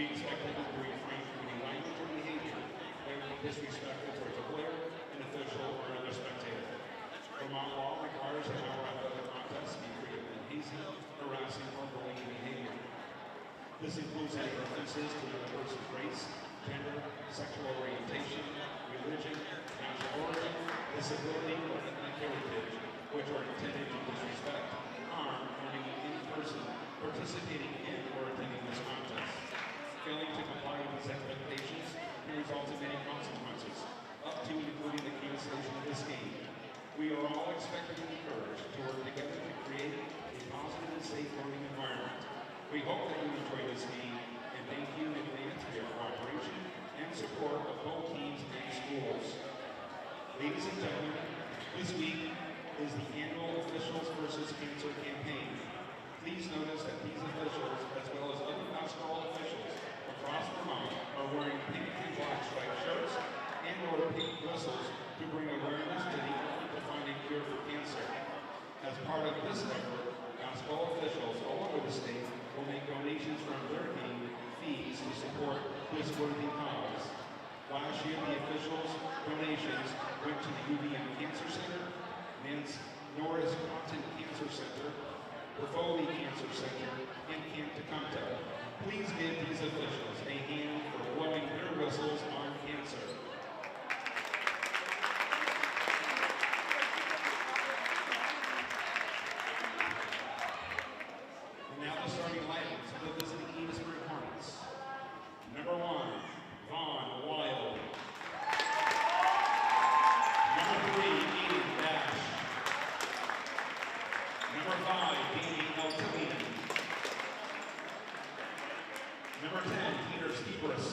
We expect them to refrain from any language or behavior that would be disrespectful towards a player, an official, or another spectator. Vermont law requires that our athletic contests be free of hazing, harassing, or bullying behavior. This includes any references to another person's race, gender, sexual orientation, religion, national origin, disability, or ethnic heritage, which are intended to disrespect, harm, or any person participating in or attending this contest. Failing to comply with these expectations can result in many consequences, up to and including the cancellation of this game. We are all expected and encouraged to work together to create a positive and safe learning environment. We hope that you enjoy this game, and thank you in advance for your cooperation and support of both teams and schools. Ladies and gentlemen, this week is the annual Officials versus Cancer campaign. Please notice that these officials, as well as other basketball officials across Vermont, are wearing pink and black striped shirts and or pink whistles to bring awareness to the effort to find a cure for cancer. As part of this effort, basketball officials all over the state will make donations from their game fees to support this worthy cause. Last year, the officials' donations went to the UVM Cancer Center, Nance Norris Cotton Cancer Center, Rivoli Cancer Center, and Camp Tecumseh. Please give these officials a hand for blowing their whistles on cancer. And now the starting lineups of the visiting Enosburg Hornets. Number 1, Vaughn Wild. Number 3, Eden Dash. Number 5, Danny Altinian. Number 10, Peter Stevers.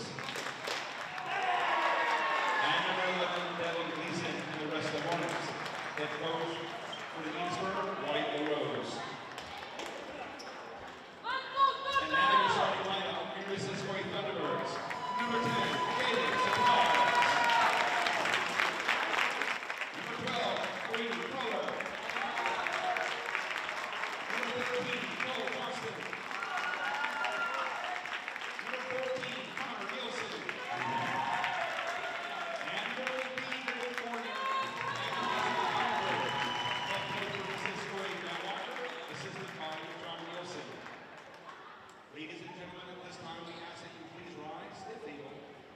And number 11, Devin Gleason, and the rest of the Hornets. Head coach for the Enosburg, White LaRose. And now your starting lineup, here is this way Thunderbirds. Number 10, Kaden Surprise. Number 12, Brady Fuller. Number 13, Cole Austin. Number 14, Connor Nielsen. And number 18, David Morgan. Head coach for Mrs. Gray, Matt Walker. Assistant coach, John Nielsen. Ladies and gentlemen, at this time we ask that you please rise, if able,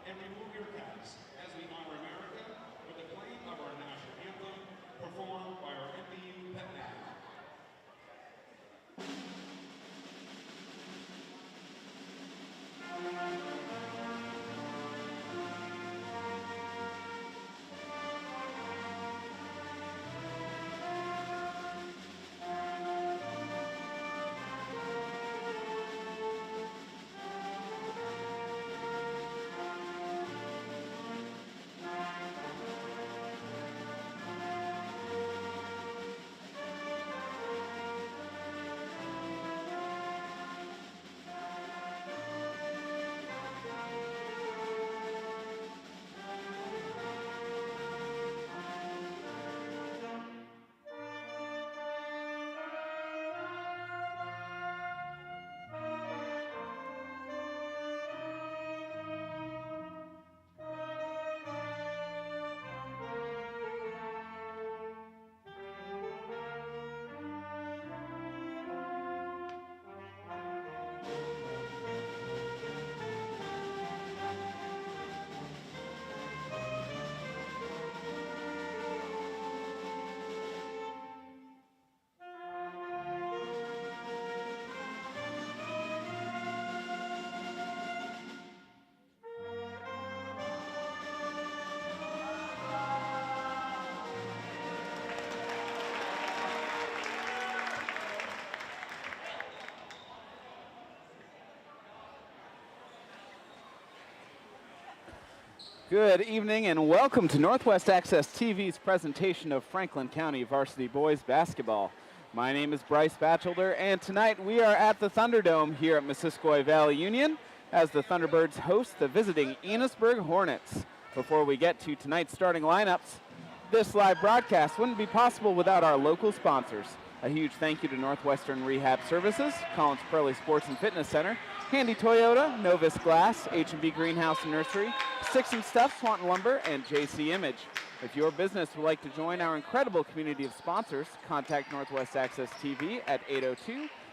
and remove your caps as we honor America with the playing of our national anthem, performed by our MVU pet band. Good evening and welcome to Northwest Access TV's presentation of Franklin County Varsity Boys Basketball. My name is Bryce Batchelder, and tonight we are at the Thunderdome here at Missisquoi Valley Union as the Thunderbirds host the visiting Enosburg Hornets. Before we get to tonight's starting lineups, this live broadcast wouldn't be possible without our local sponsors. A huge thank you to Northwestern Rehab Services, Collins Pearly Sports and Fitness Center, Handy Toyota, Novus Glass, H&B Greenhouse and Nursery, Sticks and Stuff, Swanton Lumber, and JC Image. If your business would like to join our incredible community of sponsors, contact Northwest Access TV at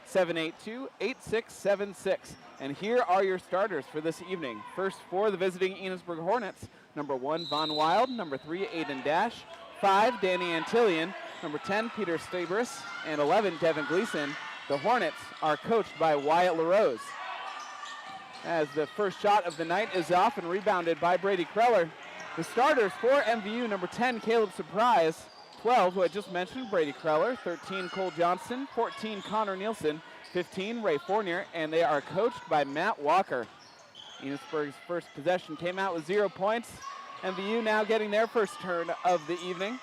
802-782-8676. And here are your starters for this evening. First for the visiting Enosburg Hornets, number 1, Von Wild, number 3, Aiden Dash, 5, Danny Antillian, number 10, Peter Stabris, and 11, Devin Gleason. The Hornets are coached by Wyatt LaRose. As the first shot of the night is off and rebounded by Brady Kreller. The starters for MVU, number 10, Caleb Surprise, 12, who I just mentioned, Brady Kreller, 13, Cole Johnston, 14, Connor Nielsen, 15, Ray Fournier, and they are coached by Matt Walker. Enosburg's first possession came out with 0 points. MVU now getting their first turn of the evening.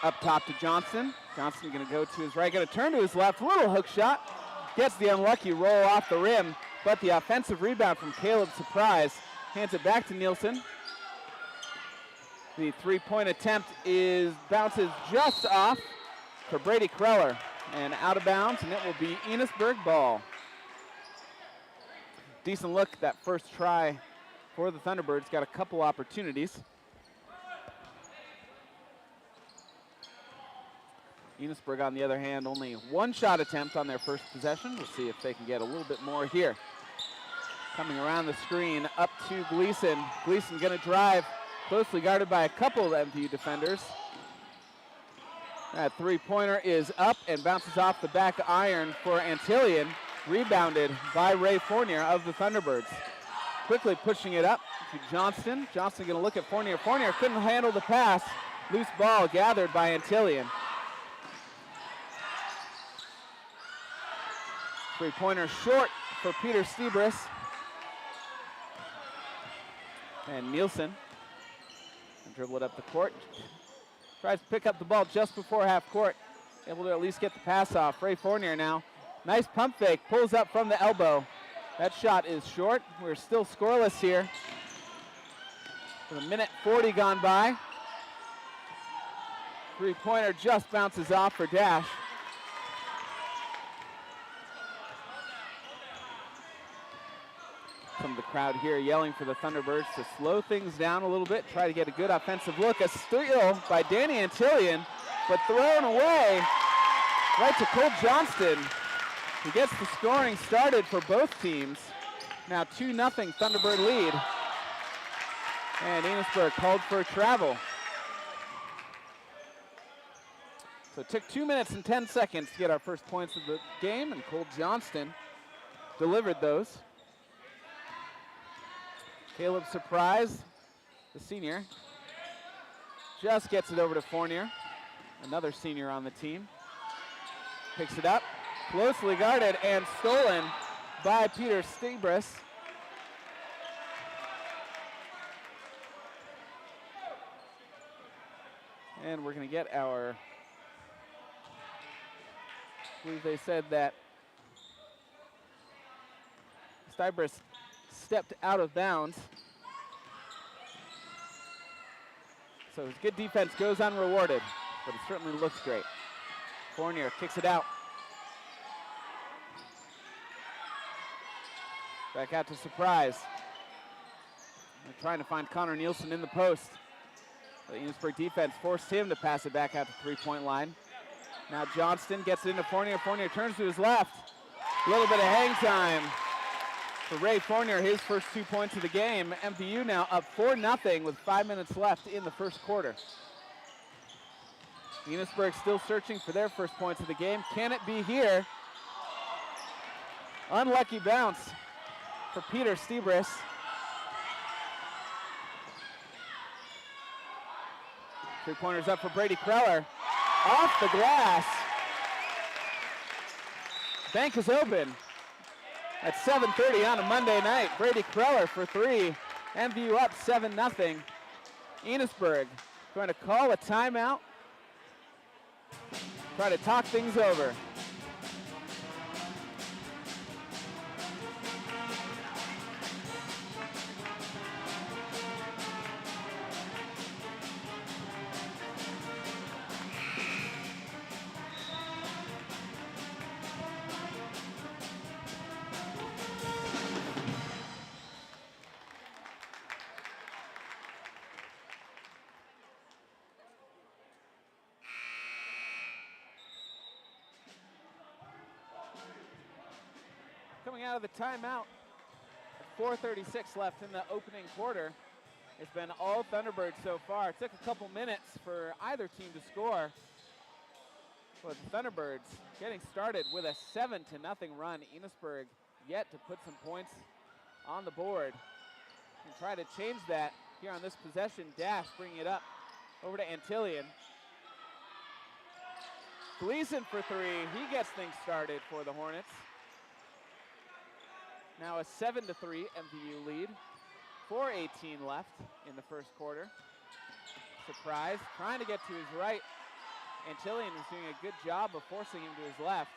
Up top to Johnston. Johnston going to go to his right, going to turn to his left, little hook shot. Gets the unlucky roll off the rim, but the offensive rebound from Caleb Surprise hands it back to Nielsen. The three-point attempt bounces just off for Brady Kreller and out of bounds, and it will be Enosburg ball. Decent look that first try for the Thunderbirds. Got a couple opportunities. Enosburg, on the other hand, only one shot attempt on their first possession. We'll see if they can get a little bit more here. Coming around the screen, up to Gleason. Gleason going to drive, closely guarded by a couple of MVU defenders. That three-pointer is up and bounces off the back iron for Antillian. Rebounded by Ray Fournier of the Thunderbirds. Quickly pushing it up to Johnston. Johnston going to look at Fournier. Fournier couldn't handle the pass. Loose ball gathered by Antillian. Three-pointer short for Peter Stebris. And Nielsen dribble it up the court. Tries to pick up the ball just before half court. Able to at least get the pass off. Ray Fournier now. Nice pump fake. Pulls up from the elbow. That shot is short. We're still scoreless here. With a minute 40 gone by. Three-pointer just bounces off for Dash. Some of the crowd here yelling for the Thunderbirds to slow things down a little bit, try to get a good offensive look. A steal by Danny Antillian, but thrown away right to Cole Johnston, who gets the scoring started for both teams. Now 2-0 Thunderbird lead. And Enosburg called for a travel. So it took 2 minutes and 10 seconds to get our first points of the game, and Cole Johnston delivered those. Caleb Surprise, the senior, just gets it over to Fournier, another senior on the team. Picks it up, closely guarded and stolen by Peter Stebris. And we're going to get our, I believe they said that Stebris stepped out of bounds. So his good defense goes unrewarded, but it certainly looks great. Fournier kicks it out. Back out to Surprise. They're trying to find Connor Nielsen in the post. The Enosburg defense forced him to pass it back out to three-point line. Now Johnston gets it into Fournier. Fournier turns to his left. A little bit of hang time for Ray Fournier, his first 2 points of the game. MVU now up 4-0 with 5 minutes left in the first quarter. Enosburg still searching for their first points of the game. Can it be here? Unlucky bounce for Peter Stebris. Three-pointers up for Brady Kreller. Off the glass. Bank is open. At 7:30 on a Monday night, Brady Kreller for three. MVU up 7-0. Enosburg going to call a timeout. Try to talk things over. Coming out of the timeout, 4:36 left in the opening quarter. It's been all Thunderbird so far. It took a couple minutes for either team to score. But the Thunderbirds getting started with a 7-0 run. Enosburg yet to put some points on the board. And try to change that here on this possession. Dash bringing it up over to Antillian. Gleason for three. He gets things started for the Hornets. Now a 7-3 MVU lead. 4:18 left in the first quarter. Surprise, trying to get to his right. Antillian was doing a good job of forcing him to his left.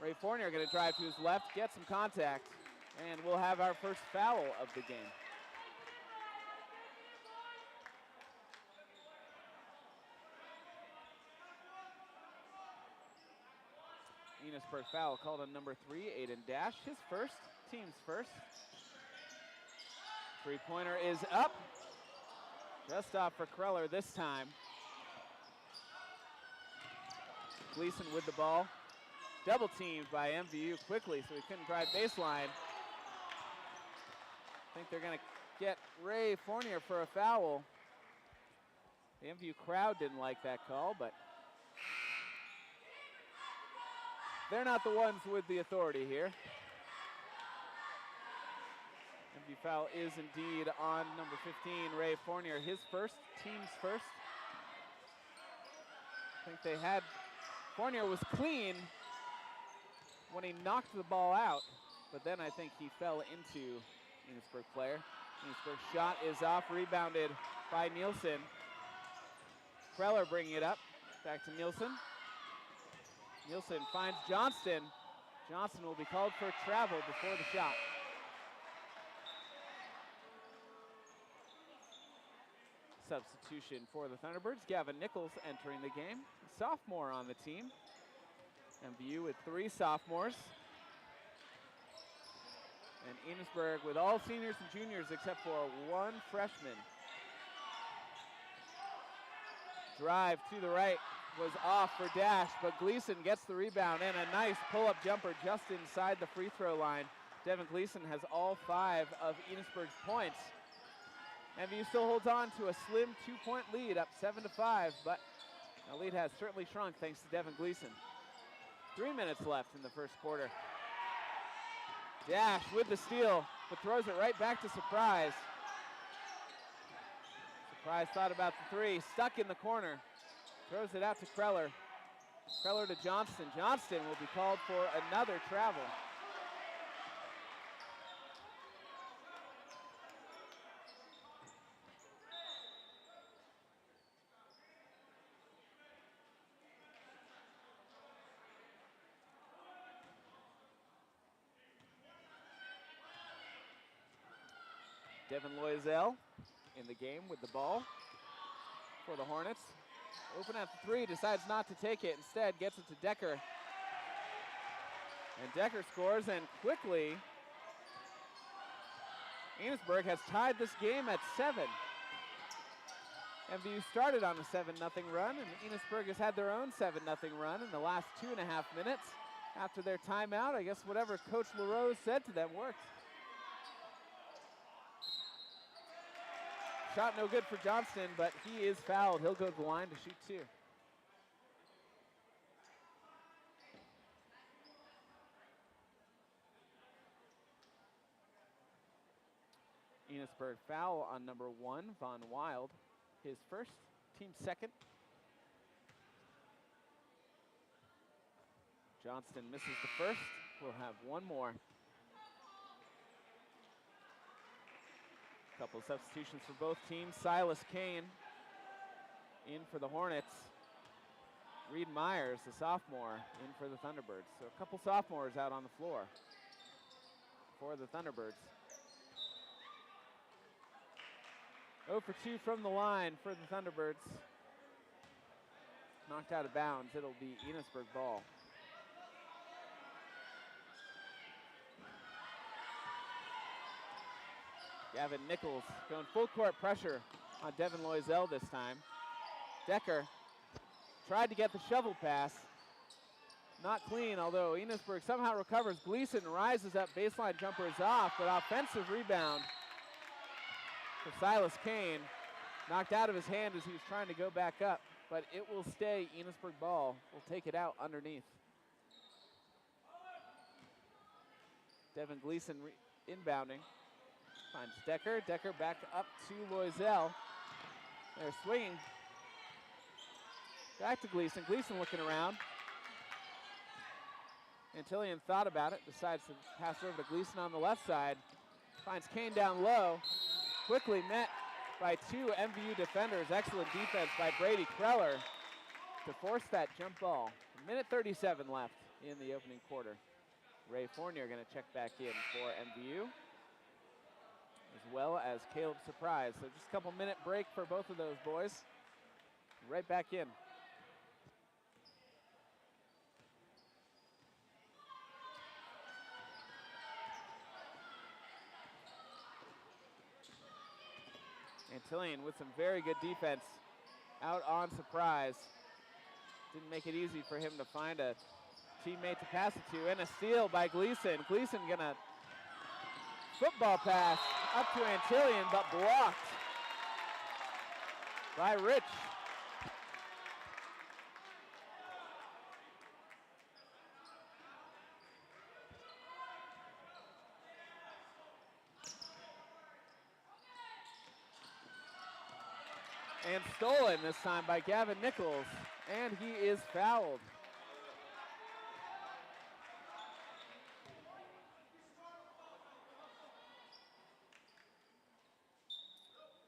Ray Fournier going to drive to his left, get some contact, and we'll have our first foul of the game. Enosburg foul called on number 3, Aiden Dash. His first, team's first. Three-pointer is up. Just off for Kreller this time. Gleason with the ball. Double teamed by MVU quickly, so he couldn't drive baseline. I think they're going to get Ray Fournier for a foul. The MVU crowd didn't like that call, but they're not the ones with the authority here. MVU foul is indeed on number 15, Ray Fournier. His first, team's first. I think they had, Fournier was clean when he knocked the ball out, but then I think he fell into Enosburg player. Enosburg shot is off, rebounded by Nielsen. Kreller bringing it up, back to Nielsen. Nielsen finds Johnston. Johnston will be called for travel before the shot. Substitution for the Thunderbirds. Gavin Nichols entering the game. Sophomore on the team. MVU with 3 sophomores. And Enosburg with all seniors and juniors except for 1 freshman. Drive to the right was off for Dash, but Gleason gets the rebound and a nice pull-up jumper just inside the free throw line. Devin Gleason has all 5 of Enosburg's points. MVU still holds on to a slim 2-point lead, up 7-5, but the lead has certainly shrunk thanks to Devin Gleason. 3 minutes left in the first quarter. Dash with the steal, but throws it right back to Surprise. Surprise thought about the 3, stuck in the corner. Throws it out to Kreller. Kreller to Johnston. Johnston will be called for another travel. Devin Loisel in the game with the ball for the Hornets. Open at the 3, decides not to take it. Instead, gets it to Decker. And Decker scores, and quickly, Enosburg has tied this game at 7. MVU started on a 7-0 run, and Enosburg has had their own 7-0 run in the last 2.5 minutes. After their timeout, I guess whatever Coach LaRose said to them worked. Shot no good for Johnston, but he is fouled. He'll go to the line to shoot 2. Enosburg foul on number 1, Von Wild. His first, team second. Johnston misses the first. We'll have 1 more. Couple substitutions for both teams. Silas Kane in for the Hornets. Reed Myers, the sophomore, in for the Thunderbirds. So a couple sophomores out on the floor for the Thunderbirds. 0 for 2 from the line for the Thunderbirds. Knocked out of bounds. It'll be Enosburg ball. Gavin Nichols going full court pressure on Devin Loisel this time. Decker tried to get the shovel pass. not clean, although Enosburg somehow recovers. Gleason rises up, baseline jumper is off, but offensive rebound for Silas Kane. Knocked out of his hand as he was trying to go back up, but it will stay Enosburg ball. We'll take it out underneath. Devin Gleason inbounding. Finds Decker. Decker back up to Loisel. They're swinging. Back to Gleason. Gleason looking around. Antillian thought about it. Decides to pass over to Gleason on the left side. Finds Kane down low. Quickly met by two MVU defenders. Excellent defense by Brady Kreller to force that jump ball. A minute 37 left in the opening quarter. Ray Fournier going to check back in for MVU, as well as Caleb Surprise. So just a couple minute break for both of those boys. Right back in. Antillian with some very good defense out on Surprise. Didn't make it easy for him to find a teammate to pass it to, and a steal by Gleason. Gleason gonna football pass up to Antillian, but blocked by Rich. And stolen this time by Gavin Nichols, and he is fouled.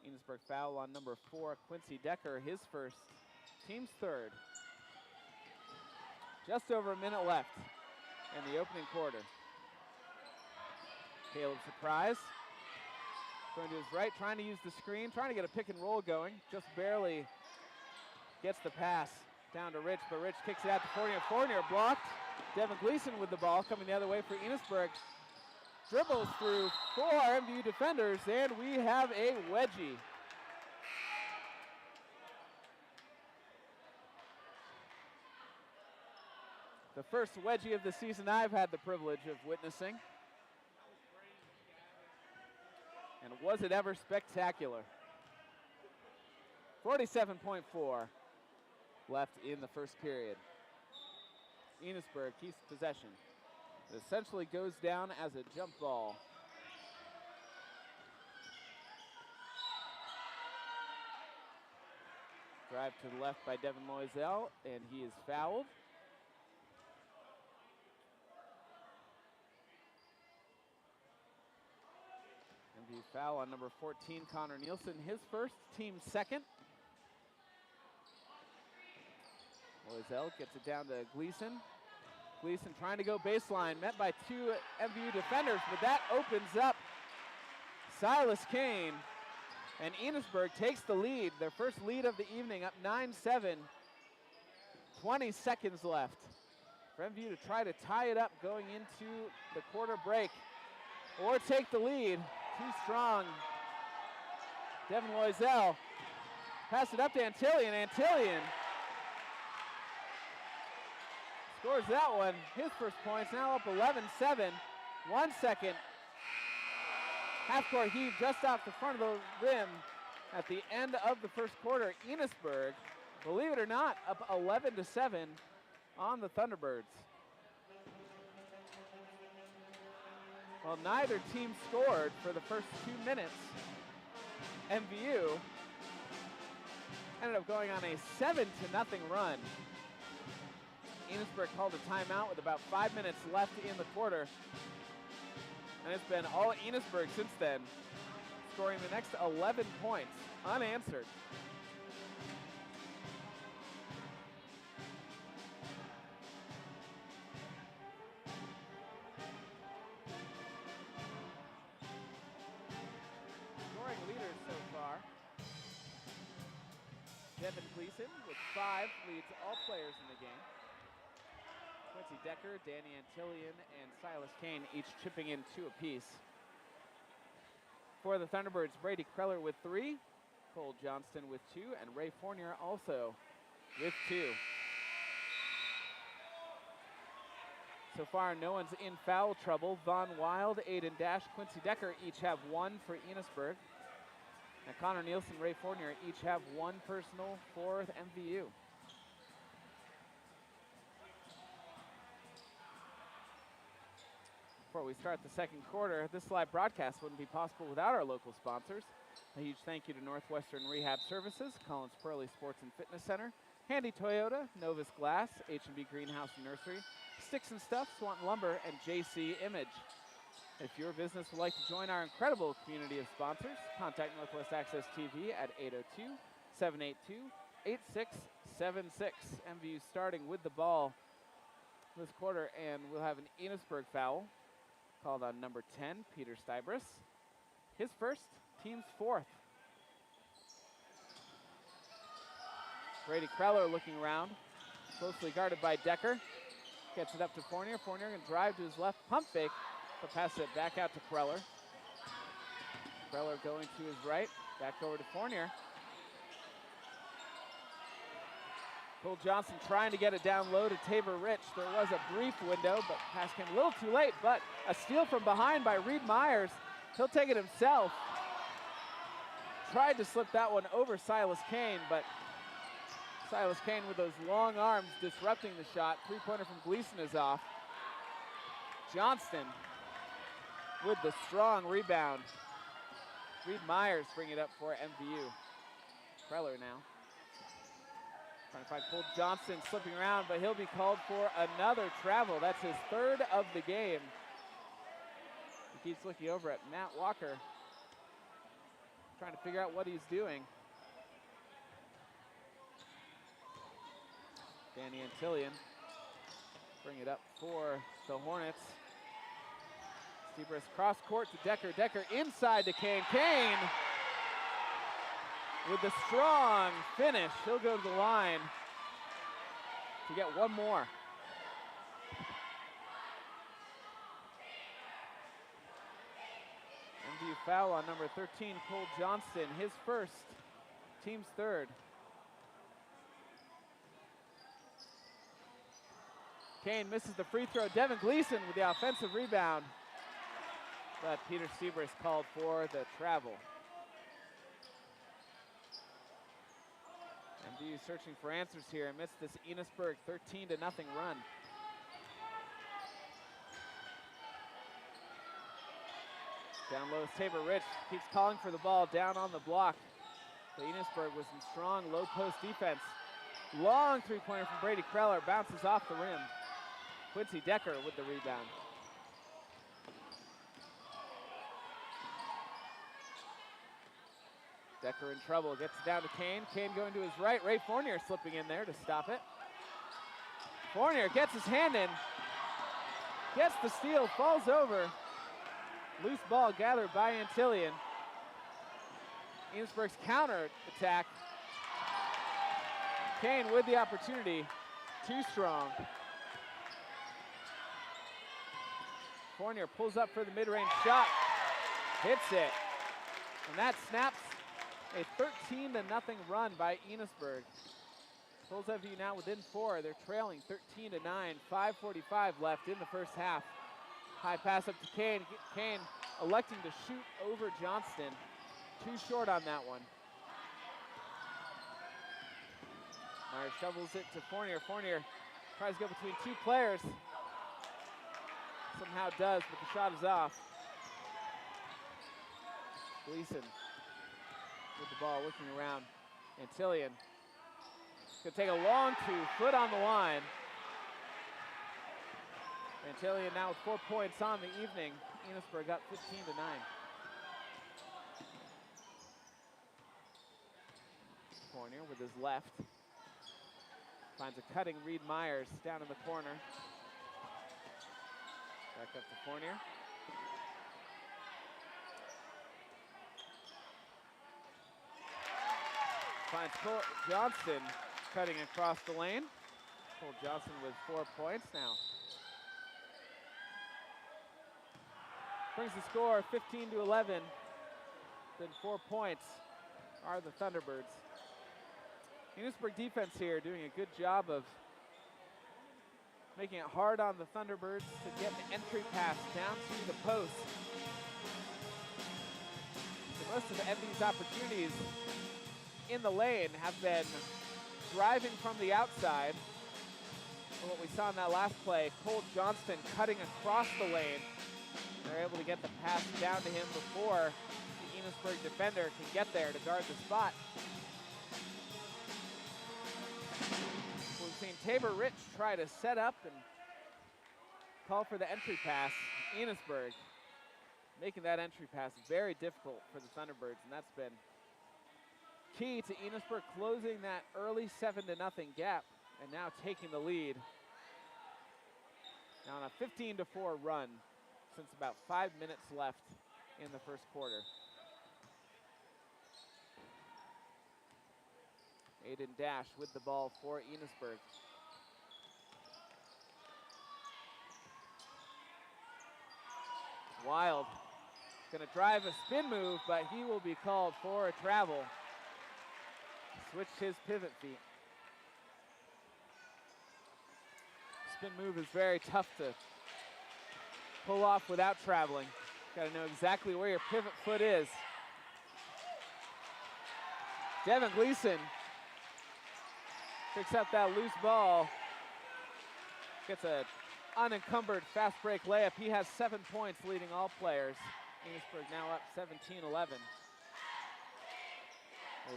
Enosburg foul on number 4, Quincy Decker, his first, team's third. Just over a minute left in the opening quarter. Caleb Surprise, going to his right, trying to use the screen, trying to get a pick and roll going. Just barely gets the pass down to Rich, but Rich kicks it out to Fournier. Fournier blocked. Devin Gleason with the ball coming the other way for Enosburg. Dribbles through 4 MVU defenders, and we have a wedgie. The first wedgie of the season I've had the privilege of witnessing. And was it ever spectacular? 47.4 left in the first period. Enosburg keeps possession. It essentially goes down as a jump ball. Drive to the left by Devin Loisel, and he is fouled. MVU foul on number 14, Connor Nielsen, his first, team second. Loisel gets it down to Gleason. Gleason trying to go baseline, met by 2 MVU defenders, but that opens up Silas Kane. And Enosburg takes the lead, their first lead of the evening, up 9-7. 20 seconds left for MVU to try to tie it up going into the quarter break, or take the lead. Too strong. Devin Loisel, pass it up to Antillian. Antillian scores that one, his first points, now up 11-7. 1 second. Half-court heave just off the front of the rim at the end of the first quarter. Enosburg, believe it or not, up 11-7 on the Thunderbirds. Well, neither team scored for the first 2 minutes. MVU ended up going on a 7-0 run. Enosburg called a timeout with about 5 minutes left in the quarter. And it's been all Enosburg since then, scoring the next 11 points, unanswered. Scoring leaders so far. Devin Gleason with 5 leads all players in the game. Quincy Decker, Danny Antillian, and Silas Kane each chipping in 2 apiece. For the Thunderbirds, Brady Kreller with 3, Cole Johnston with 2, and Ray Fournier also with 2. So far, no one's in foul trouble. Von Wild, Aiden Dash, Quincy Decker each have one for Enosburg. And Connor Nielsen, Ray Fournier each have one personal for MVU. Before we start the second quarter, this live broadcast wouldn't be possible without our local sponsors. A huge thank you to Northwestern Rehab Services, Collins Pearly Sports and Fitness Center, Handy Toyota, Novus Glass, H&B Greenhouse and Nursery, Sticks and Stuff, Swanton Lumber, and JC Image. If your business would like to join our incredible community of sponsors, contact Northwest Access TV at 802-782-8676. MVU starting with the ball this quarter, and we'll have an Enosburg foul called on number 10, Peter Stybris. His first, team's fourth. Brady Kreller looking around, closely guarded by Decker. Gets it up to Fournier. Fournier can drive to his left, pump fake, but passes it back out to Kreller. Kreller going to his right, back over to Fournier. Cole Johnson trying to get it down low to Tabor Rich. There was a brief window, but pass came a little too late, but a steal from behind by Reed Myers. He'll take it himself. Tried to slip that one over Silas Kane, but Silas Kane with those long arms disrupting the shot. Three-pointer from Gleason is off. Johnston with the strong rebound. Reed Myers bring it up for MVU. Kreller now. Trying to find Cole Johnson slipping around, but he'll be called for another travel. That's his third of the game. He keeps looking over at Matt Walker, trying to figure out what he's doing. Danny Antillion bring it up for the Hornets. Stybris cross court to Decker. Decker inside to Kane. Kane with the strong finish. He'll go to the line to get one more. MVU foul on number 13, Cole Johnston. His first, team's third. Kane misses the free throw. Devin Gleason with the offensive rebound. But Peter Stybris called for the travel. MVU searching for answers here amidst this Enosburg 13-0 run. Down low is Tabor Rich, keeps calling for the ball down on the block. But Enosburg was in strong low post defense. Long three-pointer from Brady Kreller, bounces off the rim. Quincy Decker with the rebound. Decker in trouble, gets it down to Kane. Kane going to his right. Ray Fournier slipping in there to stop it. Fournier gets his hand in, gets the steal, falls over. Loose ball gathered by Antillion. Enosburg's counter attack. Kane with the opportunity, too strong. Fournier pulls up for the mid-range shot, hits it, and that snaps a 13-0 run by Enosburg. Pulls MVU now within 4. They're trailing 13-9. 5:45 left in the first half. High pass up to Kane. Kane electing to shoot over Johnston. Too short on that one. Myers shovels it to Fournier. Fournier tries to go between two players. Somehow does, but the shot is off. Gleason with the ball, looking around. Antillion could take a long two, foot on the line. Antillion now with 4 points on the evening. Enosburg up 15-9. Fournier with his left. Finds a cutting Reed Myers down in the corner. Back up to Fournier. Finds Cole Johnston cutting across the lane. Cole Johnson with 4 points now. Brings the score 15-11. Then 4 points are the Thunderbirds. Enosburg defense here doing a good job of making it hard on the Thunderbirds to get an entry pass down to the post. So most of MVU's opportunities in the lane have been driving from the outside. And what we saw in that last play, Cole Johnston cutting across the lane. They're able to get the pass down to him before the Enosburg defender can get there to guard the spot. We've seen Tabor Rich try to set up and call for the entry pass. Enosburg making that entry pass very difficult for the Thunderbirds, and that's been key to Enosburg closing that early 7-0 gap and now taking the lead. Now on a 15-4 run since about 5 minutes left in the first quarter. Aiden Dash with the ball for Enosburg. Wild gonna drive a spin move, but he will be called for a travel. Switched his pivot feet. Spin move is very tough to pull off without traveling. Gotta know exactly where your pivot foot is. Devin Gleason picks up that loose ball. Gets an unencumbered fast break layup. He has 7 points, leading all players. Enosburg now up 17-11.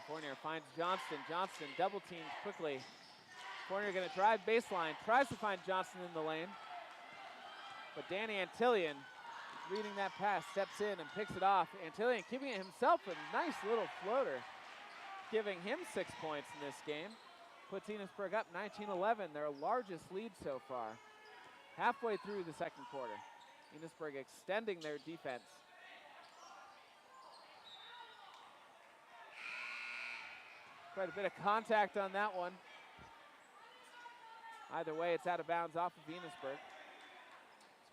Fournier finds Johnston. Johnston double teamed quickly. Fournier gonna drive baseline, tries to find Johnston in the lane. But Danny Antillion, reading that pass, steps in and picks it off. Antillion keeping it himself, a nice little floater, giving him 6 points in this game. Puts Enosburg up 19-11, their largest lead so far. Halfway through the second quarter. Enosburg extending their defense. Quite a bit of contact on that one. Either way, it's out of bounds off of Enosburg.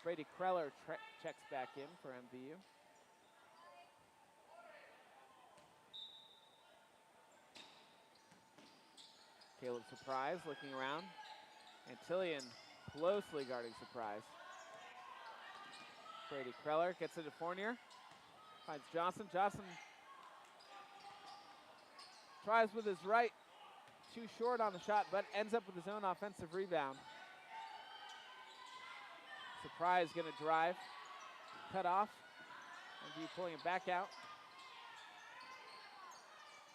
Brady Kreller checks back in for MVU. Caleb Surprise looking around. Antillion closely guarding Surprise. Brady Kreller gets it to Fournier. Finds Johnson. Johnson tries with his right. Too short on the shot, but ends up with his own offensive rebound. Surprise gonna drive. Cut off. MVU pulling it back out.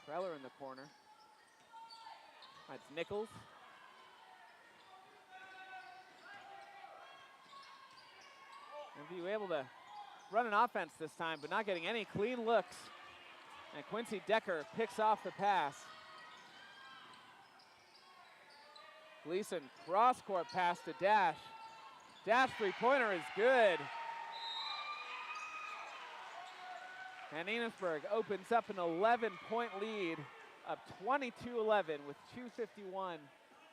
Kreller in the corner. That's Nichols. MVU able to run an offense this time, but not getting any clean looks. And Quincy Decker picks off the pass. Gleason cross-court pass to Dash. Dash three-pointer is good. And Enosburg opens up an 11-point lead, up 22-11 with 2:51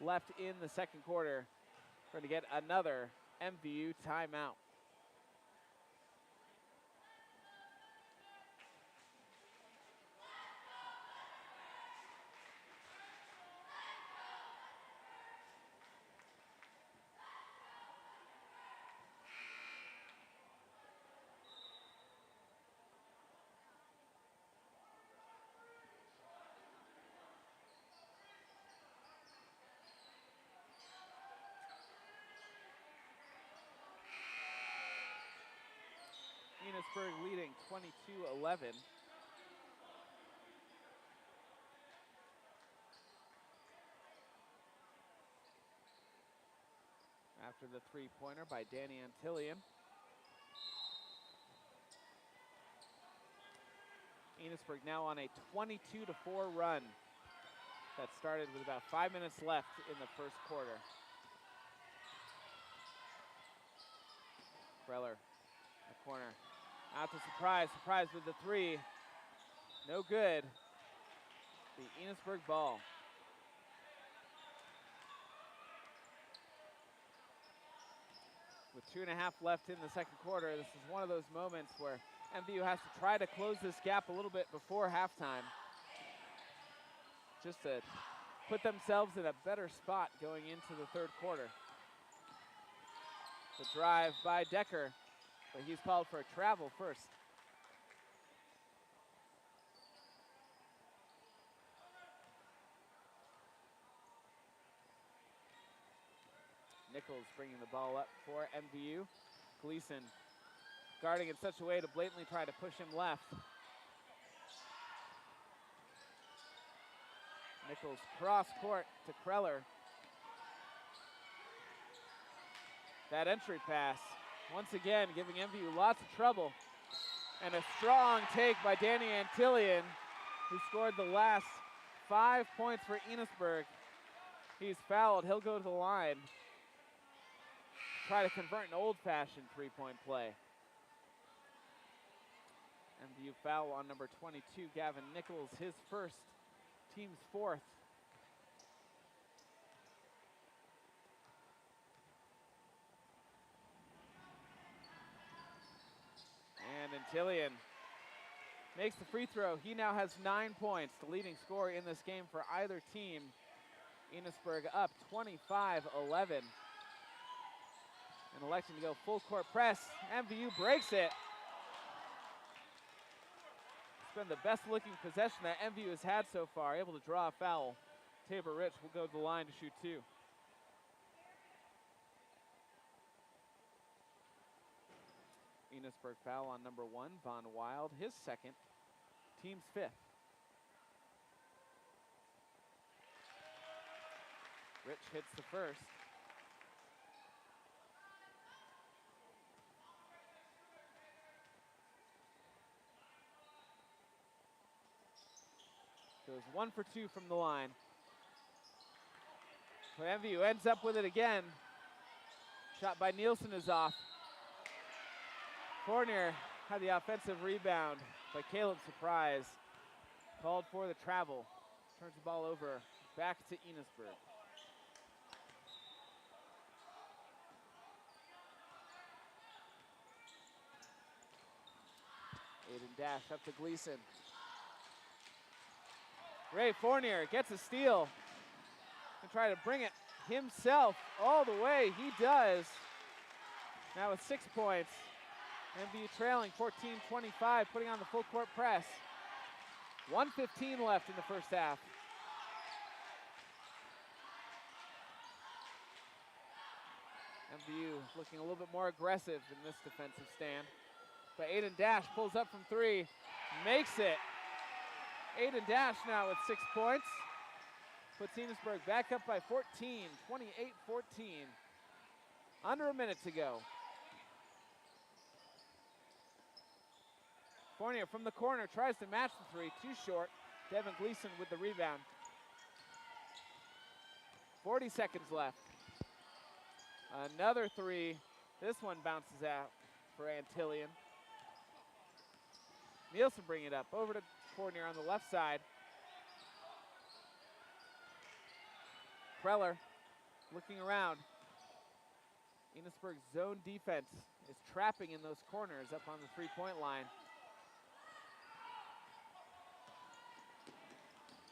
left in the second quarter. Going to get another MVU timeout. Enosburg leading 22-11. After the three-pointer by Danny Antillion. Enosburg now on a 22-4 run that started with about 5 minutes left in the first quarter. Kreller, the corner. Out to Surprise. Surprise with the three. No good. The Enosburg ball. With 2.5 left in the second quarter, this is one of those moments where MVU has to try to close this gap a little bit before halftime, just to put themselves in a better spot going into the third quarter. The drive by Decker, but he's called for a travel first. Nichols bringing the ball up for MVU. Gleason guarding in such a way to blatantly try to push him left. Nichols cross court to Kreller. That entry pass, once again, giving MVU lots of trouble. And a strong take by Danny Antillian, who scored the last 5 points for Enosburg. He's fouled, he'll go to the line. Try to convert an old-fashioned three-point play. MVU foul on number 22, Gavin Nichols, his first, team's fourth. And Antillian makes the free throw. He now has 9 points, the leading scorer in this game for either team. Enosburg up 25-11. And electing to go full court press. MVU breaks it. It's been the best looking possession that MVU has had so far, able to draw a foul. Tabor Rich will go to the line to shoot two. Enosburg foul on number 1, Von Wild, his second, team's fifth. Rich hits the first. Goes 1 for 2 from the line. But MVU ends up with it again. Shot by Nielsen is off. Fournier had the offensive rebound, but Caleb Surprise called for the travel. Turns the ball over back to Enosburg. Aiden Dash up to Gleason. Ray Fournier gets a steal and try to bring it himself all the way. He does. Now with 6 points. MVU trailing 14-25, putting on the full court press. 1:15 left in the first half. MVU looking a little bit more aggressive in this defensive stand. But Aiden Dash pulls up from 3, makes it. Aiden Dash now with 6 points. Puts Enosburg back up by 14, 28-14. Under a minute to go. Fournier from the corner tries to match the 3, too short. Devin Gleason with the rebound. 40 seconds left. Another 3. This one bounces out for Antillian. Nielsen bringing it up over to Fournier on the left side. Kreller looking around. Enosburg's zone defense is trapping in those corners up on the three-point line.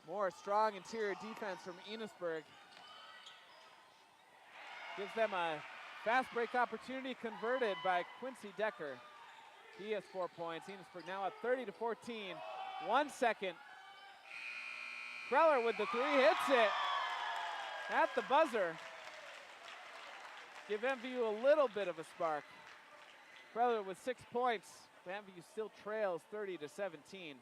More strong interior defense from Enosburg. Gives them a fast break opportunity converted by Quincy Decker. He has 4 points. Enosburg now up 30-14. 1 second. Kreller with the 3, hits it at the buzzer. Give MVU a little bit of a spark. Kreller with 6 points. MVU still trails 30-17.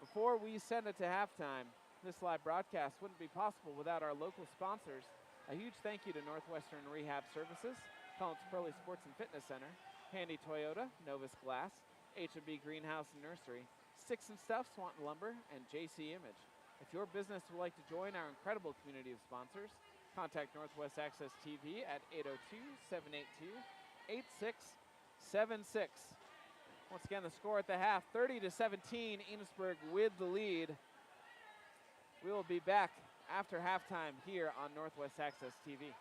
Before we send it to halftime, this live broadcast wouldn't be possible without our local sponsors. A huge thank you to Northwestern Rehab Services, Collins Pearly Sports and Fitness Center, Handy Toyota, Novus Glass, H&B Greenhouse and Nursery, Sticks and Stuff, Swanton Lumber, and JC Image. If your business would like to join our incredible community of sponsors, contact Northwest Access TV at 802-782-8676. Once again, the score at the half, 30-17, Enosburg with the lead. We will be back after halftime here on Northwest Access TV.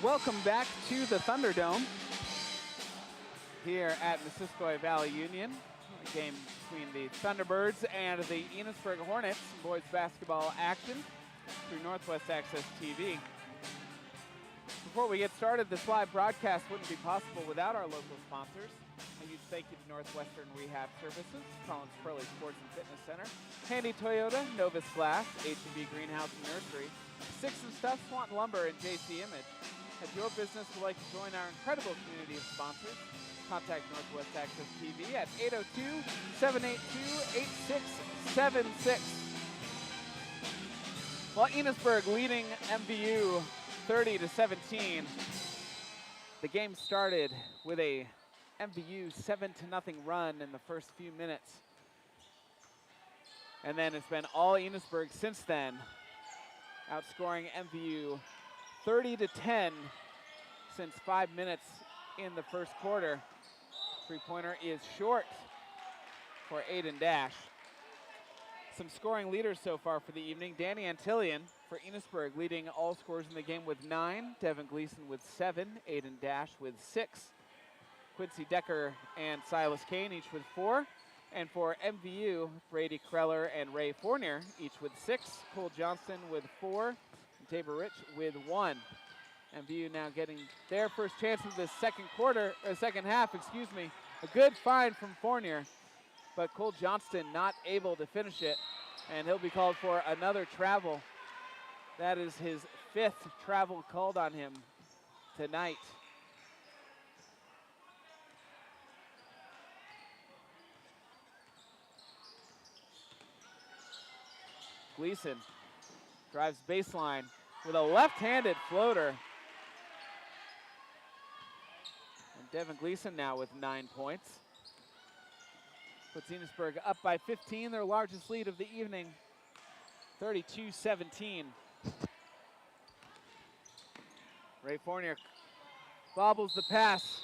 welcome back to the Thunderdome here at Missisquoi Valley Union. A game between the Thunderbirds and the Enosburg Hornets. Boys basketball action through Northwest Access TV. Before we get started, this live broadcast wouldn't be possible without our local sponsors. A huge thank you to Northwestern Rehab Services, Collins Pearly Sports and Fitness Center, Handy Toyota, Novus Glass, H&B Greenhouse and Nursery, Six and Stuff, Swanton Lumber, and JC Image. If your business would like to join our incredible community of sponsors, contact Northwest Access TV at 802-782-8676. While Enosburg leading MVU 30-17, the game started with a MVU 7-0 run in the first few minutes. And then it's been all Enosburg since then, outscoring MVU 30-10 since 5 minutes in the first quarter. Three-pointer is short for Aiden Dash. Some scoring leaders so far for the evening. Danny Antillian for Enosburg leading all scorers in the game with 9. Devin Gleason with 7. Aiden Dash with 6. Quincy Decker and Silas Kane each with 4. And for MVU, Brady Kreller and Ray Fournier each with 6. Cole Johnston with 4. And Tabor Rich with 1. MVU now getting their first chance of the second half. A good find from Fournier, but Cole Johnston not able to finish it, and he'll be called for another travel. That is his 5th travel called on him tonight. Gleason drives baseline with a left-handed floater. And Devin Gleason now with 9 points. Puts Enosburg up by 15, their largest lead of the evening, 32-17. Ray Fournier bobbles the pass,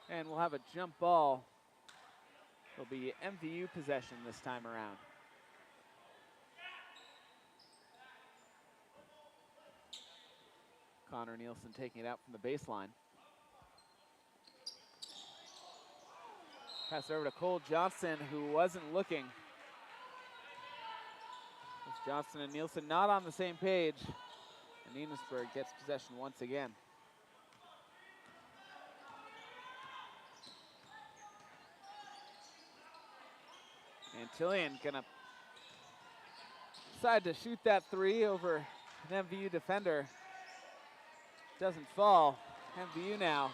and we'll have a jump ball. It'll be MVU possession this time around. Connor Nielsen taking it out from the baseline. Pass over to Cole Johnston, who wasn't looking. It's Johnston and Nielsen not on the same page, and Enosburg gets possession once again. Antillian gonna decide to shoot that 3 over an MVU defender. Doesn't fall. MVU now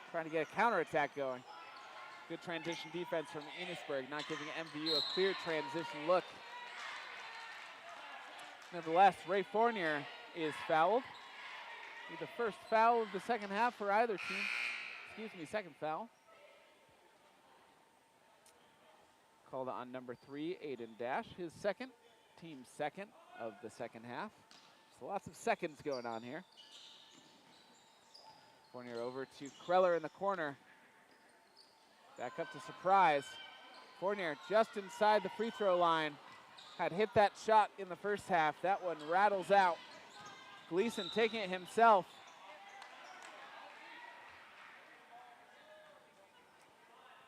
trying to get a counterattack going. Good transition defense from Enosburg, not giving MVU a clear transition look. Nevertheless, Ray Fournier is fouled. Be the first foul of the second half for either team. Second foul. Called on number 3, Aiden Dash, his second, team second of the second half. So lots of seconds going on here. Fournier over to Kreller in the corner. Back up to Surprise. Fournier just inside the free throw line. Had hit that shot in the first half. That one rattles out. Gleason taking it himself.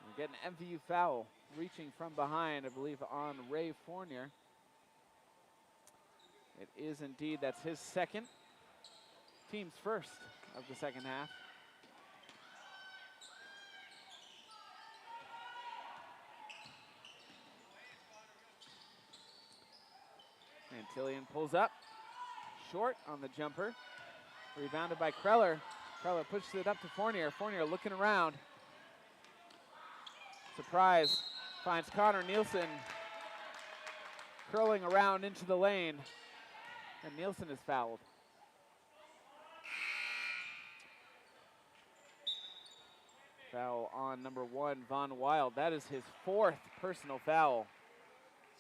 We're getting an MVU foul. Reaching from behind, I believe, on Ray Fournier. It is indeed, that's his second. Team's first of the second half. Antillian pulls up, short on the jumper. Rebounded by Kreller. Kreller pushes it up to Fournier. Fournier looking around. Surprise finds Connor Nielsen curling around into the lane, and Nielsen is fouled. Foul on number 1, Von Wild. That is his 4th personal foul.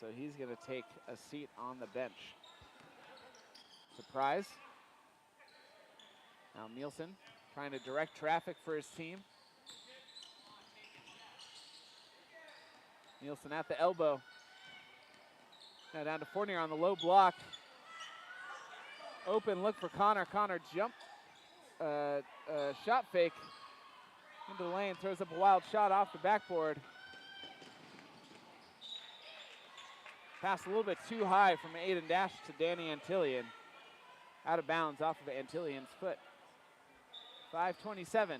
So he's going to take a seat on the bench. Surprise. Now Nielsen trying to direct traffic for his team. Nielsen at the elbow. Now down to Fournier on the low block. Open look for Connor. Connor jump shot fake into the lane, throws up a wild shot off the backboard. Pass a little bit too high from Aiden Dash to Danny Antillian. Out of bounds off of Antillian's foot. 5:27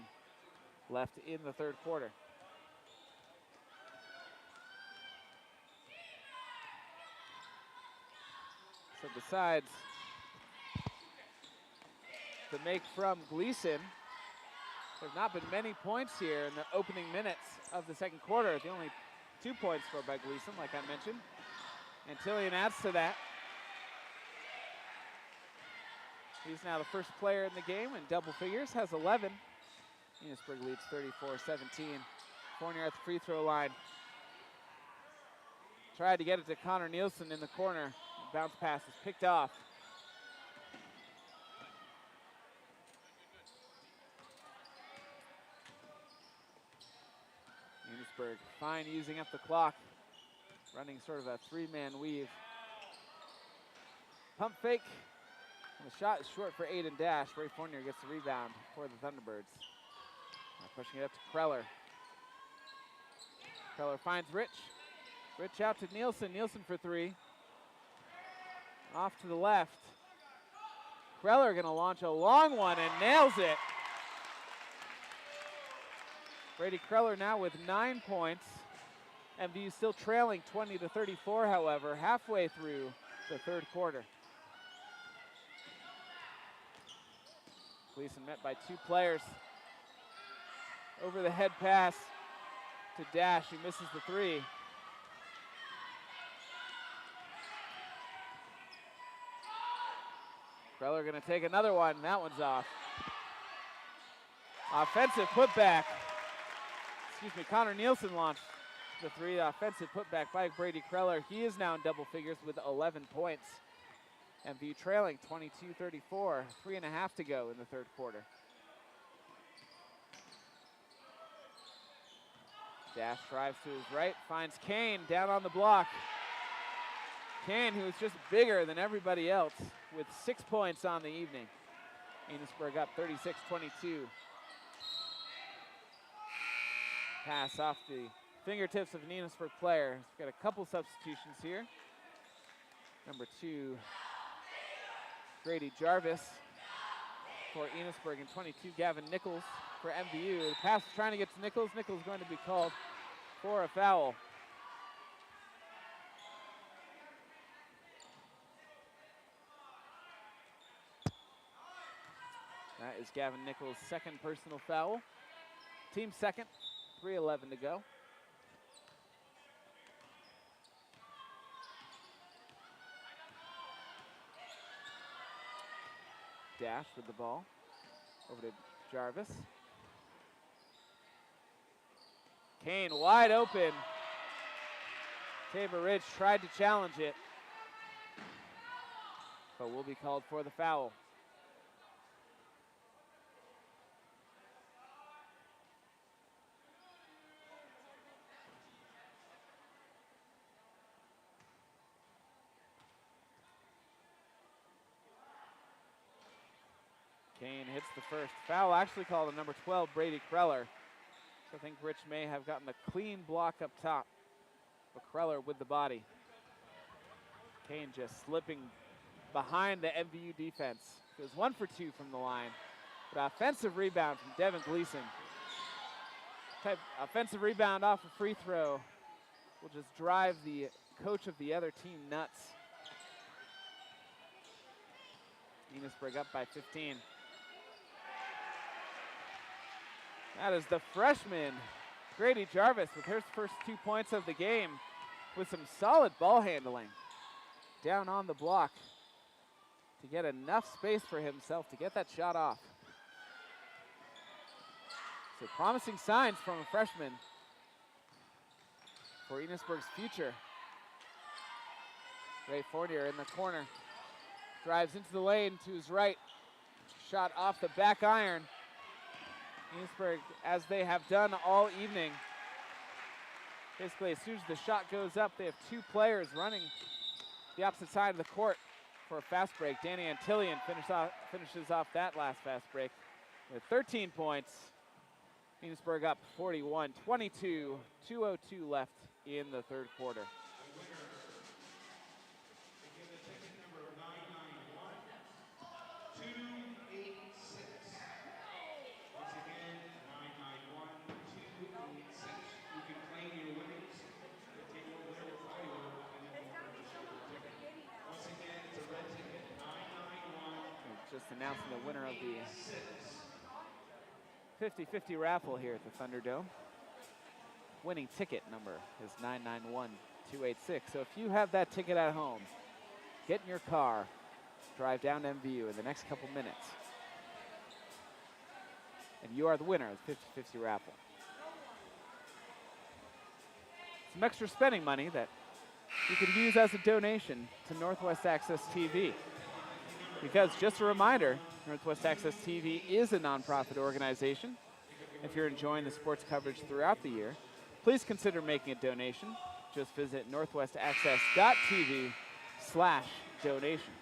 left in the third quarter. So besides the make from Gleason, there have not been many points here in the opening minutes of the second quarter. The only 2 points scored by Gleason, like I mentioned. Antillian adds to that. He's now the first player in the game in double figures, has 11. Enosburg leads 34-17. Fournier at the free throw line. Tried to get it to Connor Nielsen in the corner. Bounce pass is picked off. Enosburg fine using up the clock. Running sort of a three-man weave. Pump fake. And the shot is short for Aiden Dash. Ray Fournier gets the rebound for the Thunderbirds. Now pushing it up to Kreller. Kreller finds Rich. Rich out to Nielsen. Nielsen for three. Off to the left. Kreller gonna launch a long one and nails it. Brady Kreller now with 9 points. MVU still trailing 20-34, however, halfway through the third quarter. Gleason met by 2 players. Over the head pass to Dash, who misses the three. Kreller gonna take another one, and that one's off. Offensive putback. Excuse me, Connor Nielsen launched the three. Offensive putback by Brady Kreller. He is now in double figures with 11 points. MVU trailing 22-34, 3.5 to go in the third quarter. Dash drives to his right, finds Kane down on the block. Kane, who is just bigger than everybody else, with 6 points on the evening. Enosburg up 36-22. Pass off the fingertips of an Enosburg player. We've got a couple substitutions here. Number 2, Grady Jarvis for Enosburg, and 22, Gavin Nichols for MVU. The pass is trying to get to Nichols. Nichols going to be called for a foul. That is Gavin Nichols' second personal foul. Team second, 3:11 to go. Dash with the ball over to Jarvis. Kane wide open. Tabor Ridge tried to challenge it, but will be called for the foul. Kane hits the first. Foul actually called on number 12, Brady Kreller. So I think Rich may have gotten a clean block up top, but Kreller with the body. Kane just slipping behind the MVU defense. It was 1 for 2 from the line, but offensive rebound from Devin Gleason. Offensive rebound off a free throw will just drive the coach of the other team nuts. Enosburg up by 15. That is the freshman, Grady Jarvis, with his first 2 points of the game, with some solid ball handling. Down on the block to get enough space for himself to get that shot off. So promising signs from a freshman for Enosburg's future. Ray Fournier in the corner. Drives into the lane to his right. Shot off the back iron. Enosburg, as they have done all evening, basically as soon as the shot goes up, they have 2 players running the opposite side of the court for a fast break. Danny Antillian finishes off that last fast break. with 13 points. Enosburg up 41-22, 2:02 left in the third quarter. Just announcing the winner of the 50-50 raffle here at the Thunderdome. Winning ticket number is 991286. So if you have that ticket at home, get in your car, drive down to MVU in the next couple minutes, and you are the winner of the 50-50 raffle. Some extra spending money that you could use as a donation to Northwest Access TV. Because, just a reminder, Northwest Access TV is a nonprofit organization. If you're enjoying the sports coverage throughout the year, please consider making a donation. Just visit northwestaccess.tv/donation.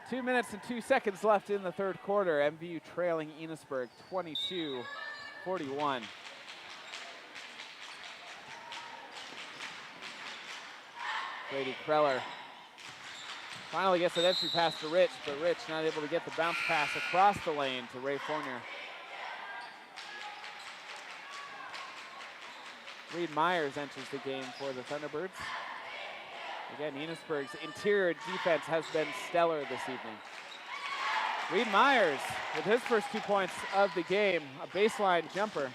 Two minutes and 2 seconds left in the third quarter. MVU trailing Enosburg 22-41. Brady Kreller finally gets an entry pass to Rich, but Rich not able to get the bounce pass across the lane to Ray Fournier. Reed Myers enters the game for the Thunderbirds. Again, Enosburg's interior defense has been stellar this evening. Reed Myers with his first 2 points of the game, a baseline jumper.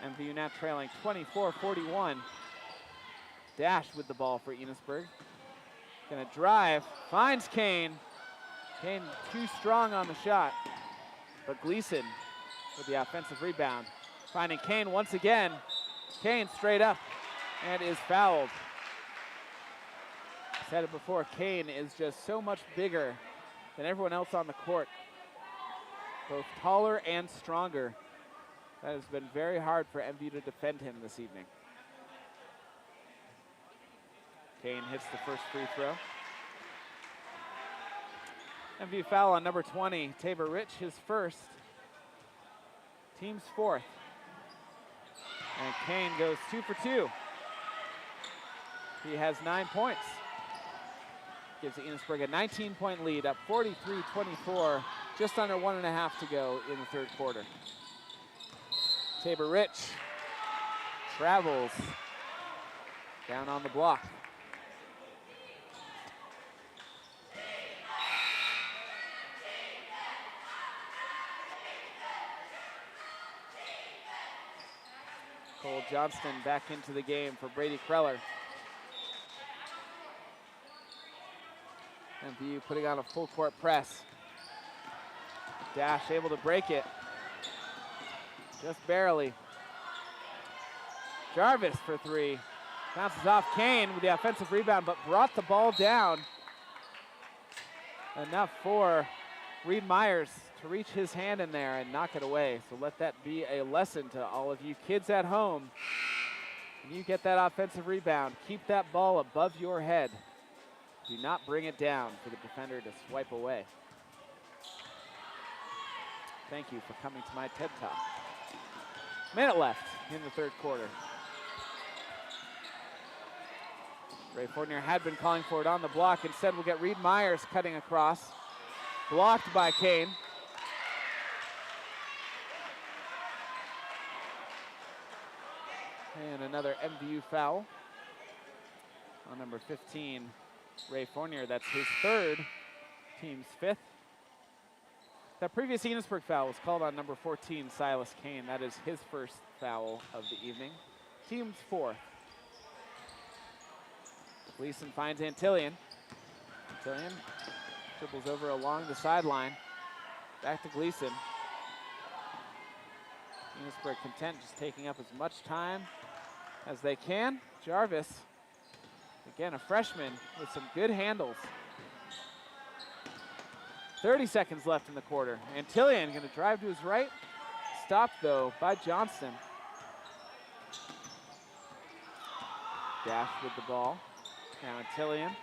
MVU now trailing 24-41. Dash with the ball for Enosburg. Gonna drive, finds Kane. Kane too strong on the shot, but Gleason with the offensive rebound. Finding Kane once again. Kane straight up and is fouled. I said it before, Kane is just so much bigger than everyone else on the court. Both taller and stronger. That has been very hard for MVU to defend him this evening. Kane hits the first free throw. MVU foul on number 20, Tabor Rich, his first. Team's fourth. And Kane goes 2 for 2. He has 9 points. Gives Enosburg a 19-point lead, up 43-24, just under 1.5 to go in the third quarter. Tabor Rich travels down on the block. Cole Johnston back into the game for Brady Kreller. MVU putting on a full court press. Dash able to break it. Just barely. Jarvis for 3. Bounces off Kane with the offensive rebound, but brought the ball down. Enough for Reed Myers to reach his hand in there and knock it away. So let that be a lesson to all of you kids at home. When you get that offensive rebound, keep that ball above your head. Do not bring it down for the defender to swipe away. Thank you for coming to my TED Talk. Minute left in the third quarter. Ray Fournier had been calling for it on the block. Instead, we'll get Reed Myers cutting across. Blocked by Kane. And another MVU foul on number 15, Ray Fournier. That's his third, team's 5th. That previous Enosburg foul was called on number 14, Silas Kane. That is his first foul of the evening. Team's 4th. Gleason finds Antillian. Antillian dribbles over along the sideline. Back to Gleason. Enosburg content just taking up as much time as they can. Jarvis, again a freshman with some good handles. 30 seconds left in the quarter. Antillian gonna drive to his right. Stopped though by Johnston. Dash with the ball. Now Antillian.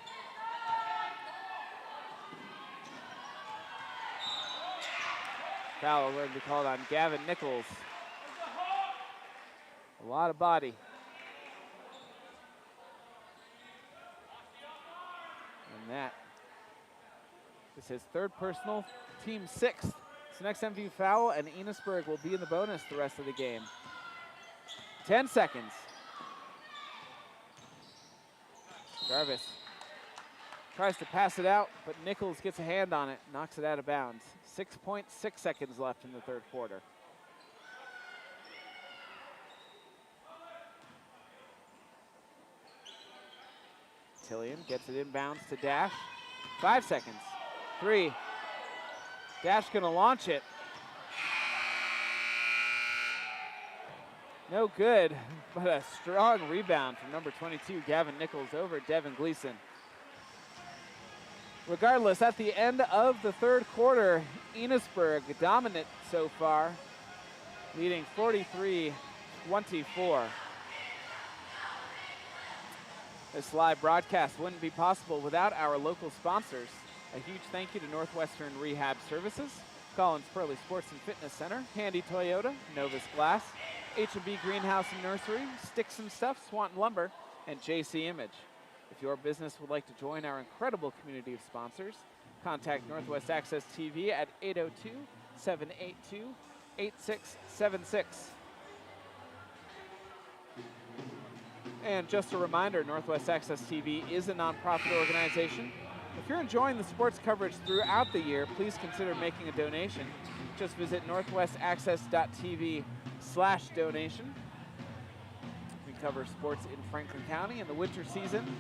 Foul going to be called on Gavin Nichols. A lot of body. And this is third personal, team sixth. So next MVU foul, and Enosburg will be in the bonus the rest of the game. 10 seconds. Jarvis tries to pass it out, but Nichols gets a hand on it, knocks it out of bounds. 6.6 seconds left in the third quarter. Tillian gets it inbounds to Dash. 5 seconds. 3. Dash gonna launch it. No good, but a strong rebound from number 22, Gavin Nichols, over Devin Gleason. Regardless, at the end of the third quarter, Enosburg dominant so far, leading 43-24. This live broadcast wouldn't be possible without our local sponsors. A huge thank you to Northwestern Rehab Services, Collins Pearly Sports and Fitness Center, Handy Toyota, Novus Glass, H&B Greenhouse and Nursery, Sticks and Stuff, Swanton Lumber, and JC Image. If your business would like to join our incredible community of sponsors, contact Northwest Access TV at 802-782-8676. And just a reminder, Northwest Access TV is a nonprofit organization. If you're enjoying the sports coverage throughout the year, please consider making a donation. Just visit northwestaccess.tv/donation. We cover sports in Franklin County in the winter season.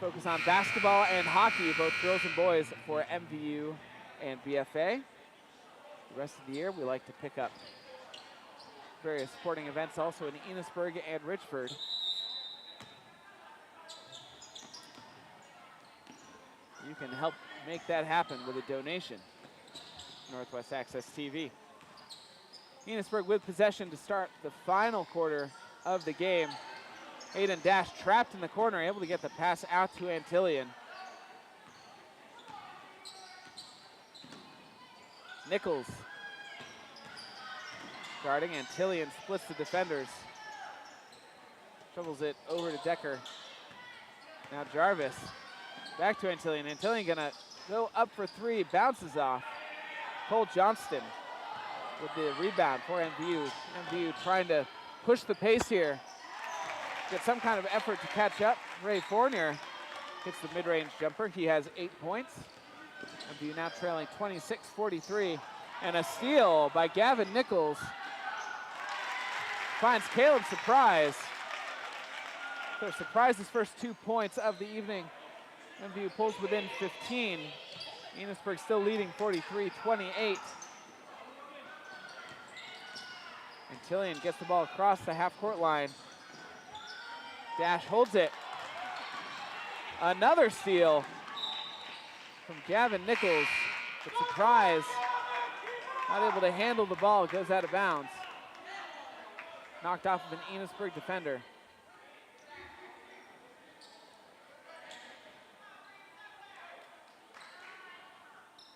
Focus on basketball and hockey, both girls and boys, for MVU and BFA. The rest of the year, we like to pick up various sporting events also in Enosburg and Richford. You can help make that happen with a donation. Northwest Access TV. Enosburg with possession to start the final quarter of the game. Aiden Dash trapped in the corner, able to get the pass out to Antillian. Nichols guarding. Antillian splits the defenders. Shovels it over to Decker. Now Jarvis. Back to Antillian. Antillian gonna go up for 3, bounces off. Cole Johnston with the rebound for MVU. MVU trying to push the pace here. Get some kind of effort to catch up. Ray Fournier hits the mid-range jumper. He has 8 points. MVU now trailing 26-43. And a steal by Gavin Nichols. Finds Caleb Surprise. So Surprise's first 2 points of the evening. MVU pulls within 15. Enosburg still leading 43-28. Antillian gets the ball across the half-court line. Dash holds it. Another steal from Gavin Nichols. But Surprise not able to handle the ball, goes out of bounds. Knocked off of an Enosburg defender.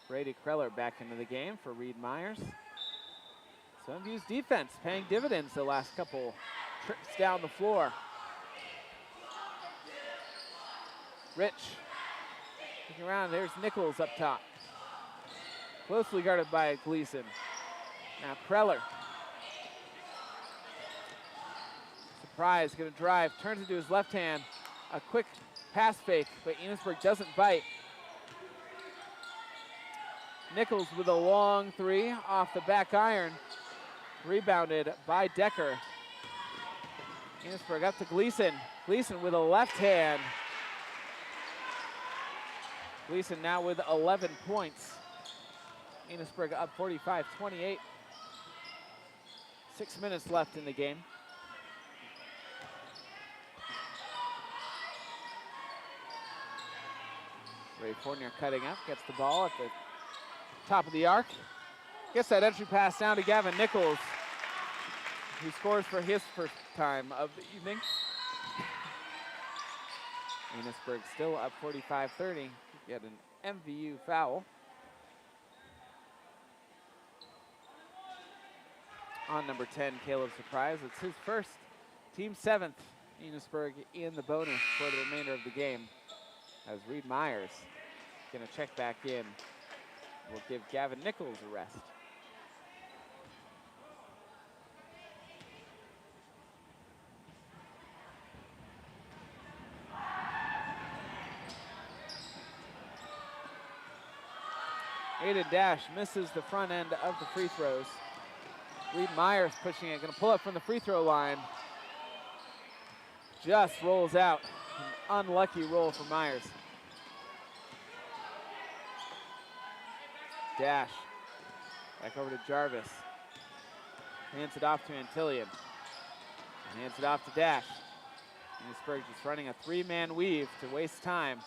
Brady Kreller back into the game for Reed Myers. So MVU's defense paying dividends the last couple trips down the floor. Rich looking around, there's Nichols up top. Closely guarded by Gleason. Now Kreller. Surprise, gonna drive, turns it to his left hand. A quick pass fake, but Enosburg doesn't bite. Nichols with a long 3 off the back iron. Rebounded by Decker. Enosburg up to Gleason. Gleason with a left hand. Gleason now with 11 points. Enosburg up 45-28. 6 minutes left in the game. Ray Fournier cutting up, gets the ball at the top of the arc. Gets that entry pass down to Gavin Nichols, who scores for his first time of the evening. Enosburg still up 45-30. Get an MVU foul on number 10, Caleb Surprise. It's his first, team 7th. Enosburg in the bonus for the remainder of the game, as Reed Myers gonna check back in. We'll give Gavin Nichols a rest. Aiden Dash misses the front end of the free throws. Reed Myers pushing it, gonna pull up from the free throw line. Just rolls out. An unlucky roll for Myers. Dash. Back over to Jarvis. Hands it off to Antillion. Hands it off to Dash. Enosburg just running a 3-man weave to waste time.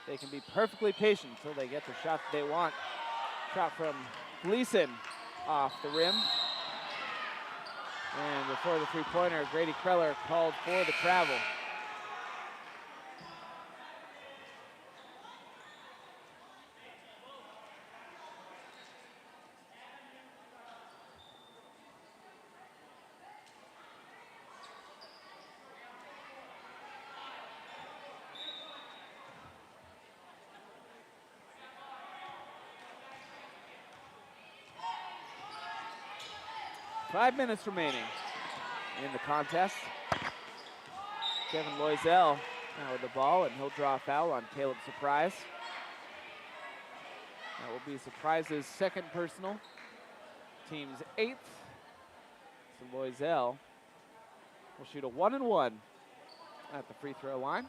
They can be perfectly patient until they get the shot that they want. Shot from Gleason off the rim. And before the three-pointer, Grady Kreller called for the travel. Five minutes remaining in the contest. Kevin Loisel now with the ball, and he'll draw a foul on Caleb Surprise. That will be Surprise's second personal, team's 8th. So Loisel will shoot a 1-and-1 at the free throw line.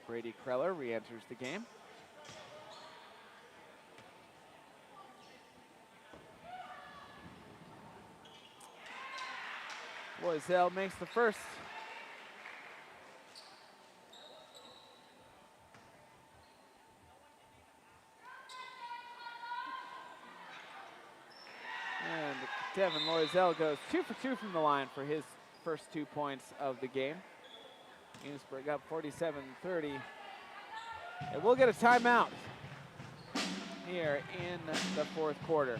Brady Kreller re-enters the game. Loisel makes the first. And Devin Loisel goes 2 for 2 from the line for his first 2 points of the game. Enosburg up 47-30. And we'll get a timeout here in the fourth quarter.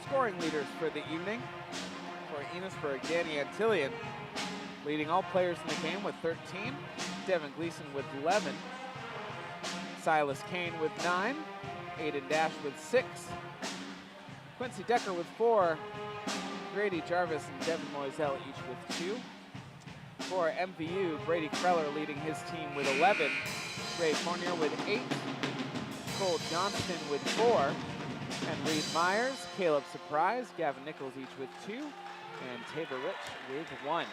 Scoring leaders for the evening. For Enosburg, Danny Antillion leading all players in the game with 13. Devin Gleason with 11. Silas Kane with 9. Aiden Dash with 6. Quincy Decker with 4. Grady Jarvis and Devin Loisel each with 2. For MVU, Brady Kreller leading his team with 11. Ray Fournier with 8. Cole Johnston with 4. And Reed Myers, Caleb Surprise, Gavin Nichols each with 2, and Tabor Rich with 1.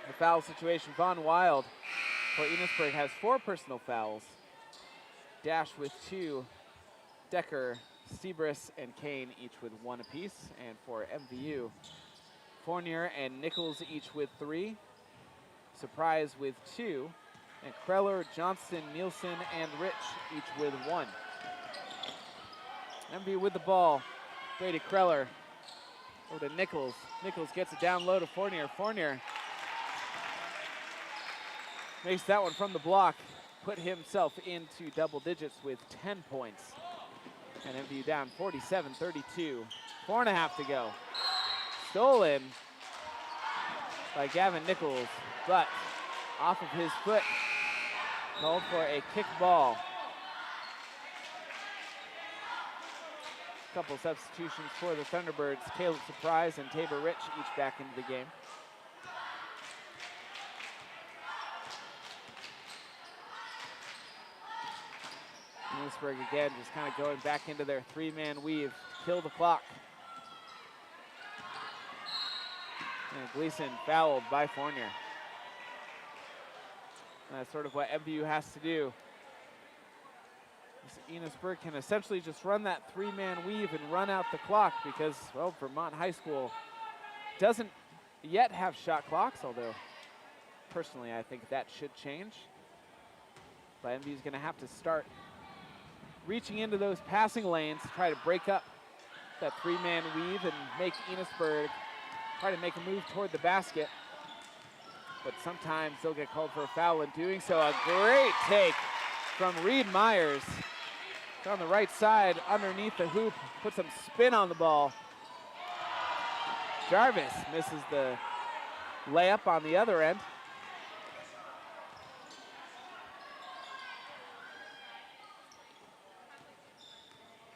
The foul situation, Vaughn Wild for Enosburg has 4 personal fouls. Dash with 2, Decker, Sebris, and Kane each with 1 apiece. And for MVU, Fournier and Nichols each with 3, Surprise with 2, and Kreller, Johnston, Nielsen, and Rich each with 1. MV with the ball. Brady Kreller over to Nichols. Nichols gets it down low to Fournier. Fournier makes that one from the block. Put himself into double digits with 10 points. And MV down 47-32. 4.5 to go. Stolen by Gavin Nichols, but off of his foot. Called for a kick ball. Couple substitutions for the Thunderbirds. Caleb Surprise and Tabor Rich each back into the game. Enosburg again just kind of going back into their 3-man weave to kill the clock. And Gleason fouled by Fournier. And that's sort of what MVU has to do. Enosburg can essentially just run that three-man weave and run out the clock because, well, Vermont High School doesn't yet have shot clocks, although personally I think that should change. But MVU is going to have to start reaching into those passing lanes to try to break up that three-man weave and make Enosburg try to make a move toward the basket. But sometimes they'll get called for a foul in doing so. A great take from Reed Myers. On the right side, underneath the hoop, put some spin on the ball. Jarvis misses the layup on the other end.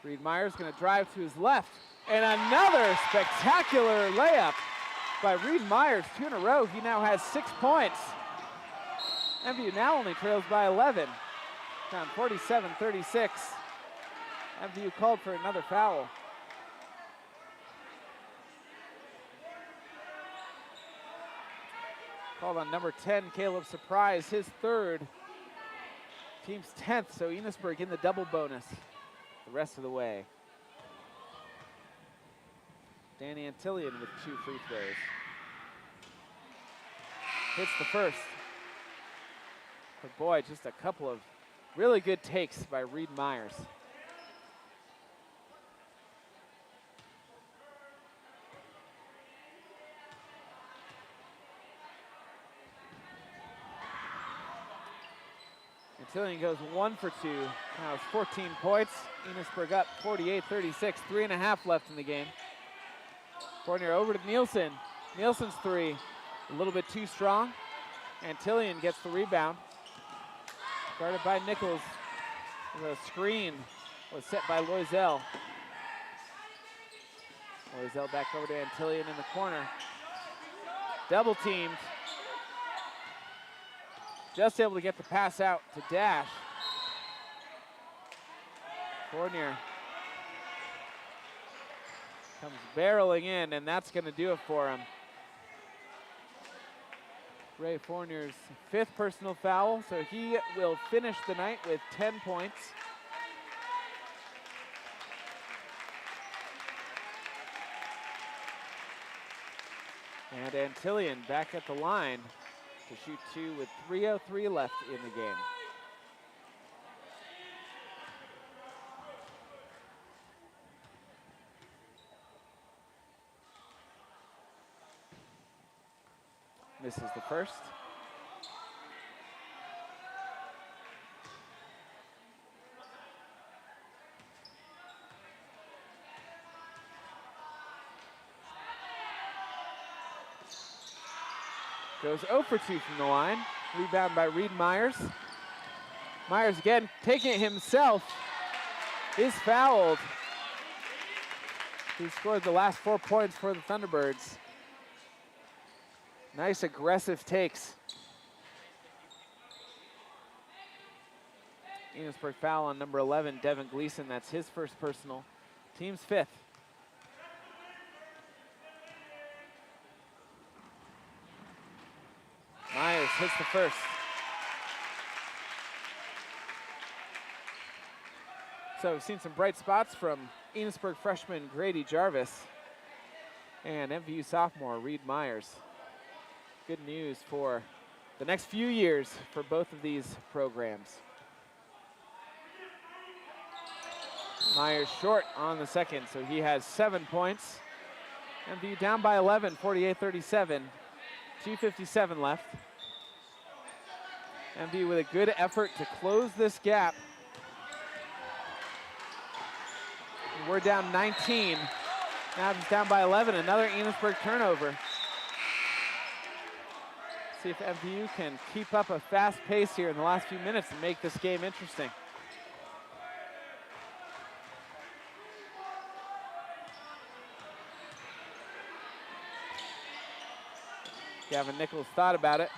Reed Myers going to drive to his left. And another spectacular layup by Reed Myers, 2 in a row. He now has 6 points. MVU now only trails by 11. Down 47-36. MVU called for another foul. Called on number 10, Caleb Surprise, his third. Team's 10th, so Enosburg in the double bonus the rest of the way. Danny Antillion with 2 free throws. Hits the first. But boy, just a couple of really good takes by Reed Myers. Antillion goes 1 for 2. Now it's 14 points. Enosburg up 48-36, 3.5 left in the game. Fournier over to Nielsen. Nielsen's three, a little bit too strong. Antillion gets the rebound. Guarded by Nichols. The screen was set by Loisel. Loisel back over to Antillion in the corner. Double teamed. Just able to get the pass out to Dash. Fournier comes barreling in, and that's going to do it for him. Ray Fournier's 5th personal foul, so he will finish the night with 10 points. And Antillion back at the line to shoot 2 with 3:03 left in the game. Misses the first. Goes 0 for 2 from the line. Rebound by Reed Myers. Myers again taking it himself. Is fouled. He scored the last 4 points for the Thunderbirds. Nice aggressive takes. Enosburg foul on number 11, Devin Gleason. That's his first personal. Team's 5th. Myers hits the first. So we've seen some bright spots from Enosburg freshman Grady Jarvis and MVU sophomore Reed Myers. Good news for the next few years for both of these programs. Myers short on the second, so he has 7 points. MVU down by 11, 48-37. 2:57 left. MVU with a good effort to close this gap. And we're down 19. Now it's down by 11, another Enosburg turnover. See if MVU can keep up a fast pace here in the last few minutes and make this game interesting. Gavin Nichols thought about it.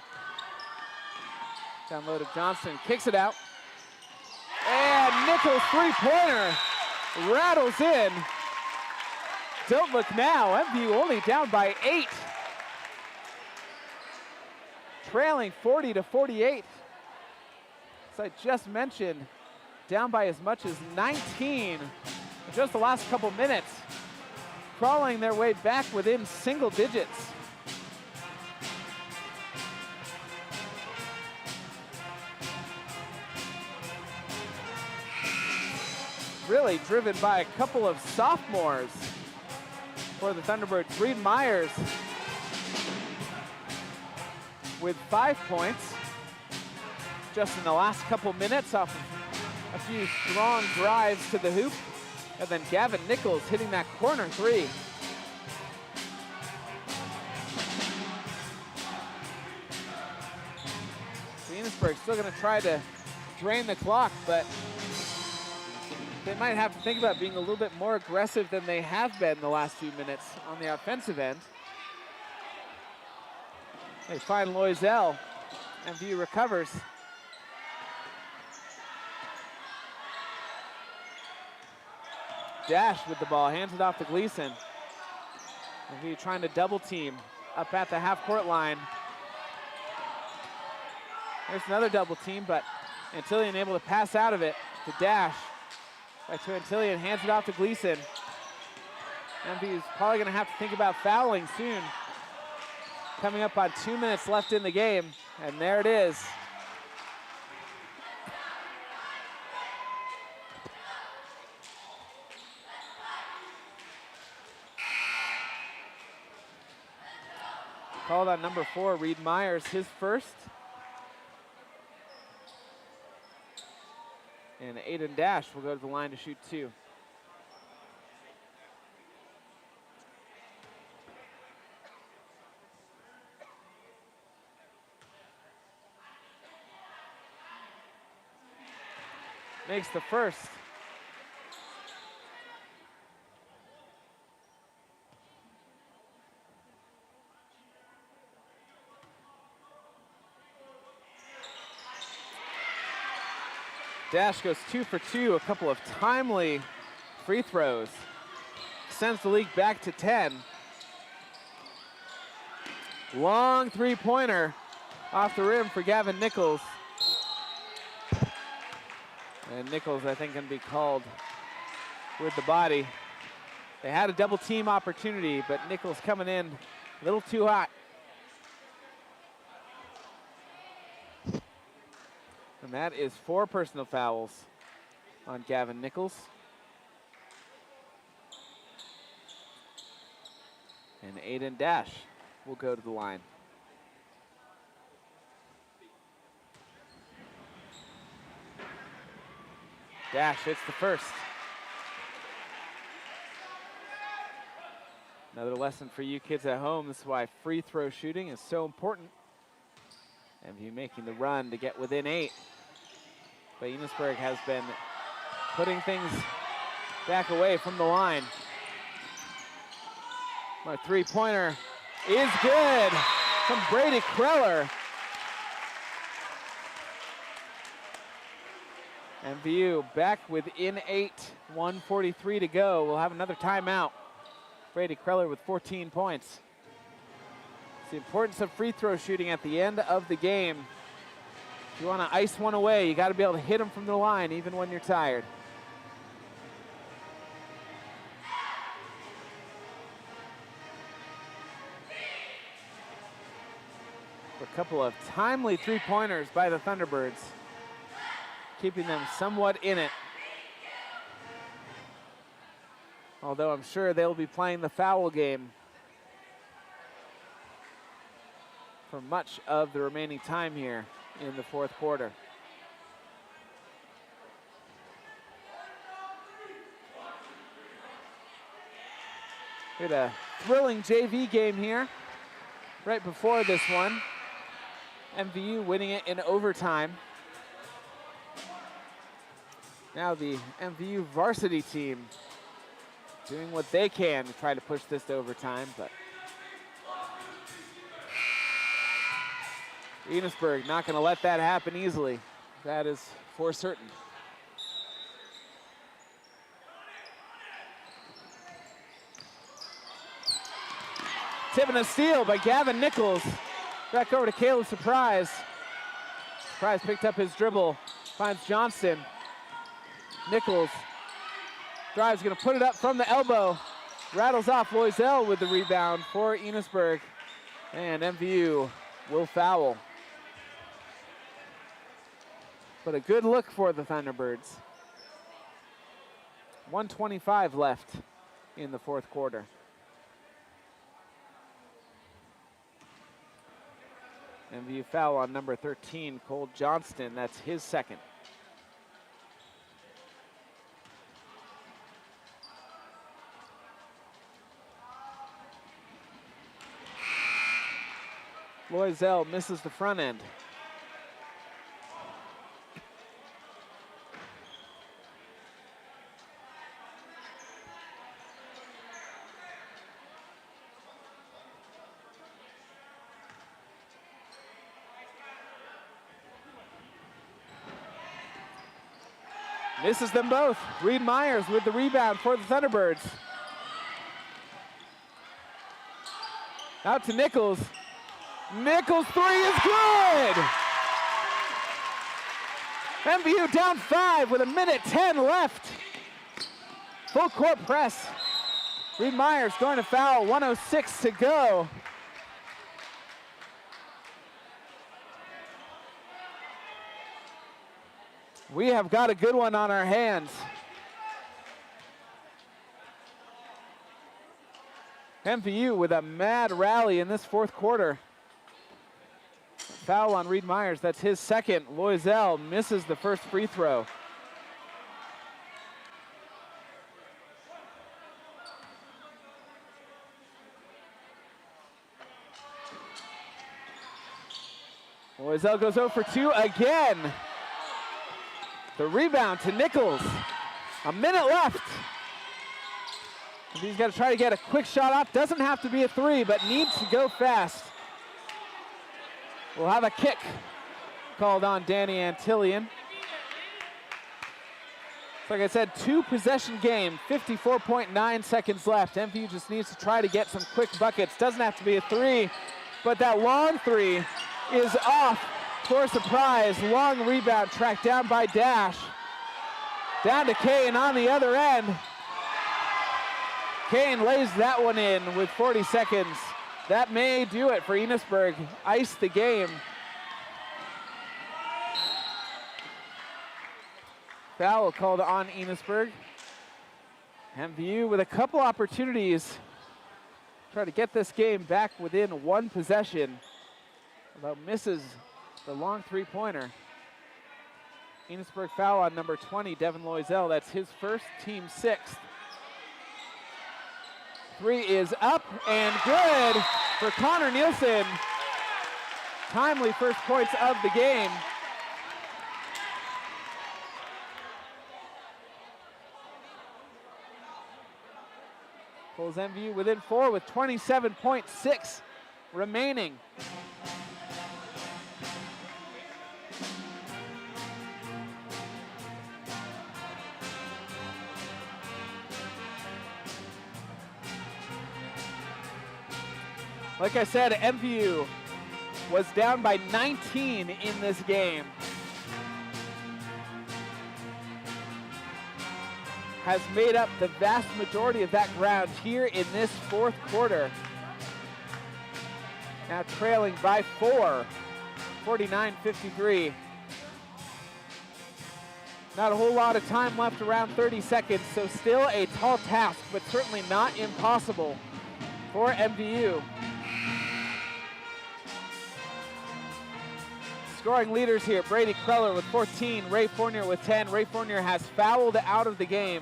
Down low to Johnson, kicks it out. And Nichols' three-pointer rattles in. Don't look now, MVU only down by 8. Trailing 40-48. as I just mentioned, down by as much as 19 in just the last couple minutes, crawling their way back within single digits. Really driven by a couple of sophomores for the Thunderbirds. Reed Myers with 5 points just in the last couple minutes off of a few strong drives to the hoop. And then Gavin Nichols hitting that corner three. Enosburg still going to try to drain the clock, but they might have to think about being a little bit more aggressive than they have been the last few minutes on the offensive end. They find Loisel. MVU recovers. Dash with the ball, hands it off to Gleason. MVU trying to double team up at the half-court line. There's another double team, but Antillian able to pass out of it to Dash. Right to Antillian, hands it off to Gleason. MVU's probably gonna have to think about fouling soon. Coming up on 2 minutes left in the game, and there it is. Called on number 4, Reed Myers, his first. And Aiden Dash will go to the line to shoot 2. Makes the first. Dash goes 2 for 2, a couple of timely free throws. Sends the lead back to 10. Long three-pointer off the rim for Gavin Nichols. And Nichols, I think, can be called with the body. They had a double team opportunity, but Nichols coming in a little too hot. And that is 4 personal fouls on Gavin Nichols. And Aiden Dash will go to the line. Dash hits the first. Another lesson for you kids at home. This is why free throw shooting is so important. MVU making the run to get within 8. But Enosburg has been putting things back away from the line. My three-pointer is good from Brady Kreller. MVU back within 8, 1:43 to go. We'll have another timeout. Brady Kreller with 14 points. It's the importance of free throw shooting at the end of the game. If you want to ice one away, you got to be able to hit them from the line even when you're tired. A couple of timely three-pointers by the Thunderbirds, keeping them somewhat in it. Although I'm sure they'll be playing the foul game for much of the remaining time here in the fourth quarter. We had a thrilling JV game here right before this one. MVU winning it in overtime. Now the MVU varsity team doing what they can to try to push this to overtime, but Enosburg not going to let that happen easily. That is for certain. Tip and a steal by Gavin Nichols. Back over to Caleb Surprise. Surprise picked up his dribble, finds Johnston. Nichols drives, gonna put it up from the elbow. Rattles off. Loisel with the rebound for Enosburg. And MVU will foul. But a good look for the Thunderbirds. 1:25 left in the fourth quarter. MVU foul on number 13, Cole Johnston. That's his second. Loisel misses the front end. Misses them both. Reed Myers with the rebound for the Thunderbirds. Out to Nichols. Nichols' three is good! MVU down 5 with 1:10 left. Full court press. Reed Myers going to foul, 1:06 to go. We have got a good one on our hands. MVU with a mad rally in this fourth quarter. Foul on Reed Myers, that's his second. Loisel misses the first free throw. Loisel goes 0 for 2 again. The rebound to Nichols. A minute left. He's got to try to get a quick shot off. Doesn't have to be a three, but needs to go fast. We'll have a kick called on Danny Antillian. Like I said, 2-possession game, 54.9 seconds left. MVU just needs to try to get some quick buckets. Doesn't have to be a three, but that long three is off for surprise. Long rebound tracked down by Dash. Down to Kane on the other end. Kane lays that one in with 40 seconds. That may do it for Enosburg. Ice the game. Foul called on Enosburg. MVU with a couple opportunities. Try to get this game back within one possession. Although misses the long three-pointer. Enosburg foul on number 20, Devin Loisel. That's his first, team sixth. Three is up and good for Connor Nielsen. Timely first points of the game. Pulls MVU within 4 with 27.6 remaining. Like I said, MVU was down by 19 in this game. Has made up the vast majority of that ground here in this fourth quarter. Now trailing by 4, 49-53. Not a whole lot of time left, around 30 seconds, so still a tall task, but certainly not impossible for MVU. Scoring leaders here, Brady Kreller with 14, Ray Fournier with 10. Ray Fournier has fouled out of the game,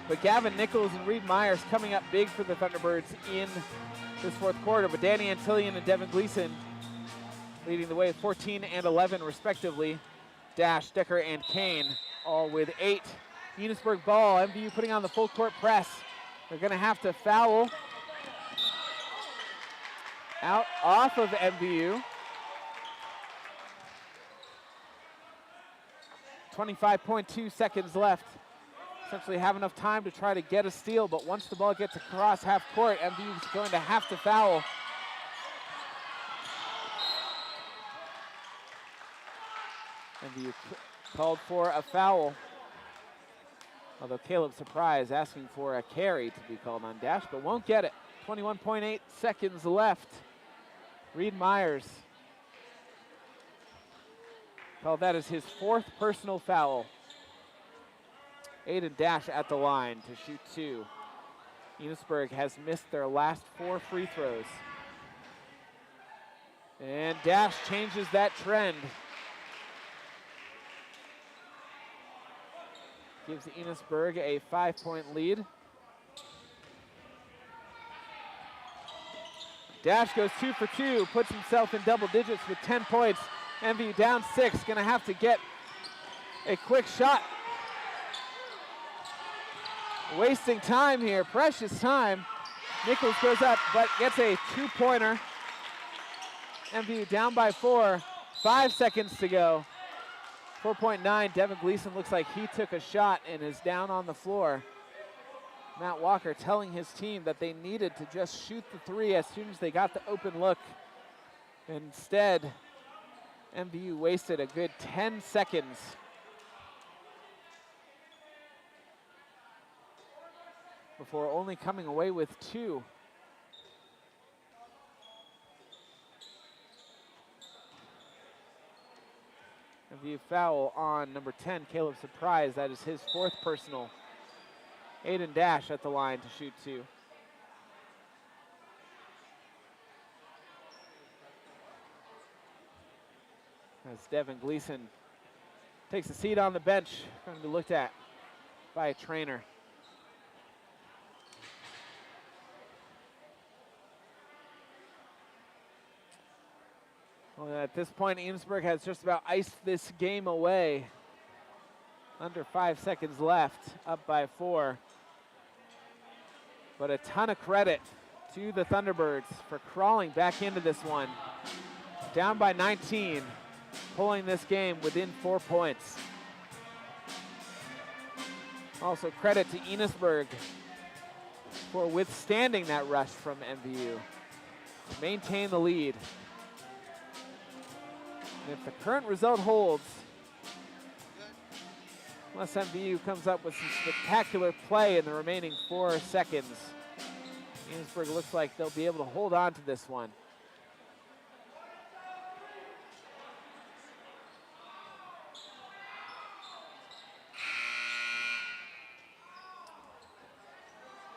but Gavin Nichols and Reed Myers coming up big for the Thunderbirds in this fourth quarter. But Danny Antillian and Devin Gleason leading the way with 14 and 11 respectively. Dash, Decker, and Kane all with 8. Enosburg ball, MVU putting on the full court press. They're gonna have to foul out off of MVU. 25.2 seconds left. Essentially have enough time to try to get a steal, but once the ball gets across half court, MVU is going to have to foul. MVU called for a foul. Although Caleb Surprise asking for a carry to be called on Dash, but won't get it. 21.8 seconds left. Reed Myers called that as his 4th personal foul. Aiden Dash at the line to shoot 2. Enosburg has missed their last 4 free throws. And Dash changes that trend. Gives Enosburg a 5-point lead. Dash goes 2 for 2, puts himself in double digits with 10 points. MVU down 6, gonna have to get a quick shot. Wasting time here, precious time. Nichols goes up, but gets a 2-pointer. MVU down by 4, 5 seconds to go. 4.9, Devin Gleason looks like he took a shot and is down on the floor. Matt Walker telling his team that they needed to just shoot the 3 as soon as they got the open look. Instead, MVU wasted a good 10 seconds. Before only coming away with 2. MVU foul on number 10, Caleb Surprise. That is his 4th personal. Aiden Dash at the line to shoot 2. As Devin Gleason takes a seat on the bench, going to be looked at by a trainer. Well, at this point, Enosburg has just about iced this game away. Under 5 seconds left, up by 4. But a ton of credit to the Thunderbirds for crawling back into this one. Down by 19, pulling this game within 4 points. Also credit to Enosburg for withstanding that rush from MVU to maintain the lead. And if the current result holds, unless MVU comes up with some spectacular play in the remaining 4 seconds, Enosburg looks like they'll be able to hold on to this one.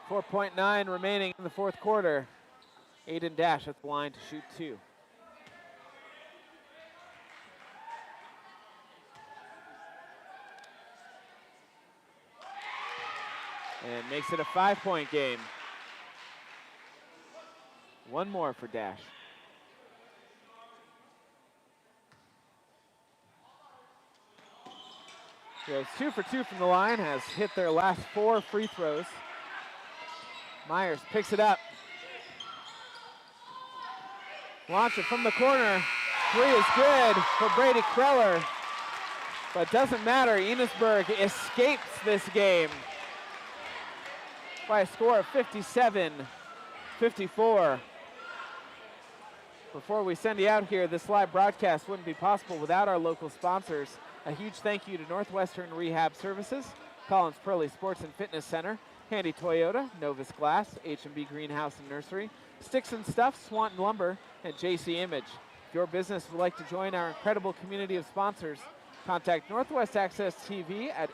.9 remaining in the 4th quarter. Aiden Dash at the line to shoot 2. And makes it a 5-point game. 1 more for Dash. Goes 2 for 2 from the line, has hit their last 4 free throws. Myers picks it up. Launch it from the corner. 3 is good for Brady Kreller. But doesn't matter, Enosburg escapes this game by a score of 57-54. Before we send you out here, this live broadcast wouldn't be possible without our local sponsors. A huge thank you to Northwestern Rehab Services, Collins Pearly Sports and Fitness Center, Handy Toyota, Novus Glass, H&B Greenhouse and Nursery, Sticks and Stuff, Swanton Lumber, and JC Image. If your business would like to join our incredible community of sponsors, contact Northwest Access TV at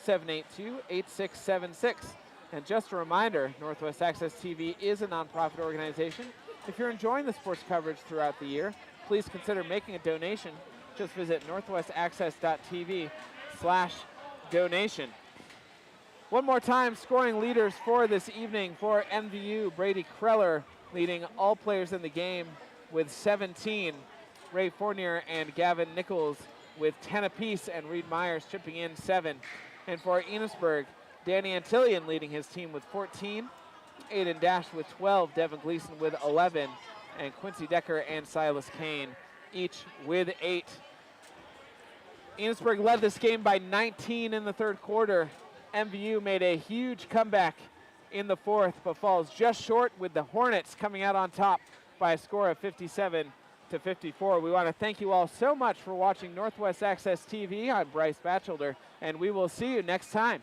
802-782-8676. And just a reminder, Northwest Access TV is a nonprofit organization. If you're enjoying the sports coverage throughout the year, please consider making a donation. Just visit northwestaccess.tv/donation. One more time, scoring leaders for this evening for MVU. Brady Kreller leading all players in the game with 17. Ray Fournier and Gavin Nichols with 10 apiece, and Reed Myers chipping in 7. And for Enosburg, Danny Antillion leading his team with 14. Aiden Dash with 12, Devin Gleason with 11, and Quincy Decker and Silas Kane each with 8. Enosburg led this game by 19 in the 3rd quarter. MVU made a huge comeback in the 4th, but falls just short with the Hornets coming out on top by a score of to 54. We want to thank you all so much for watching Northwest Access TV. I'm Bryce Batchelder, and we will see you next time.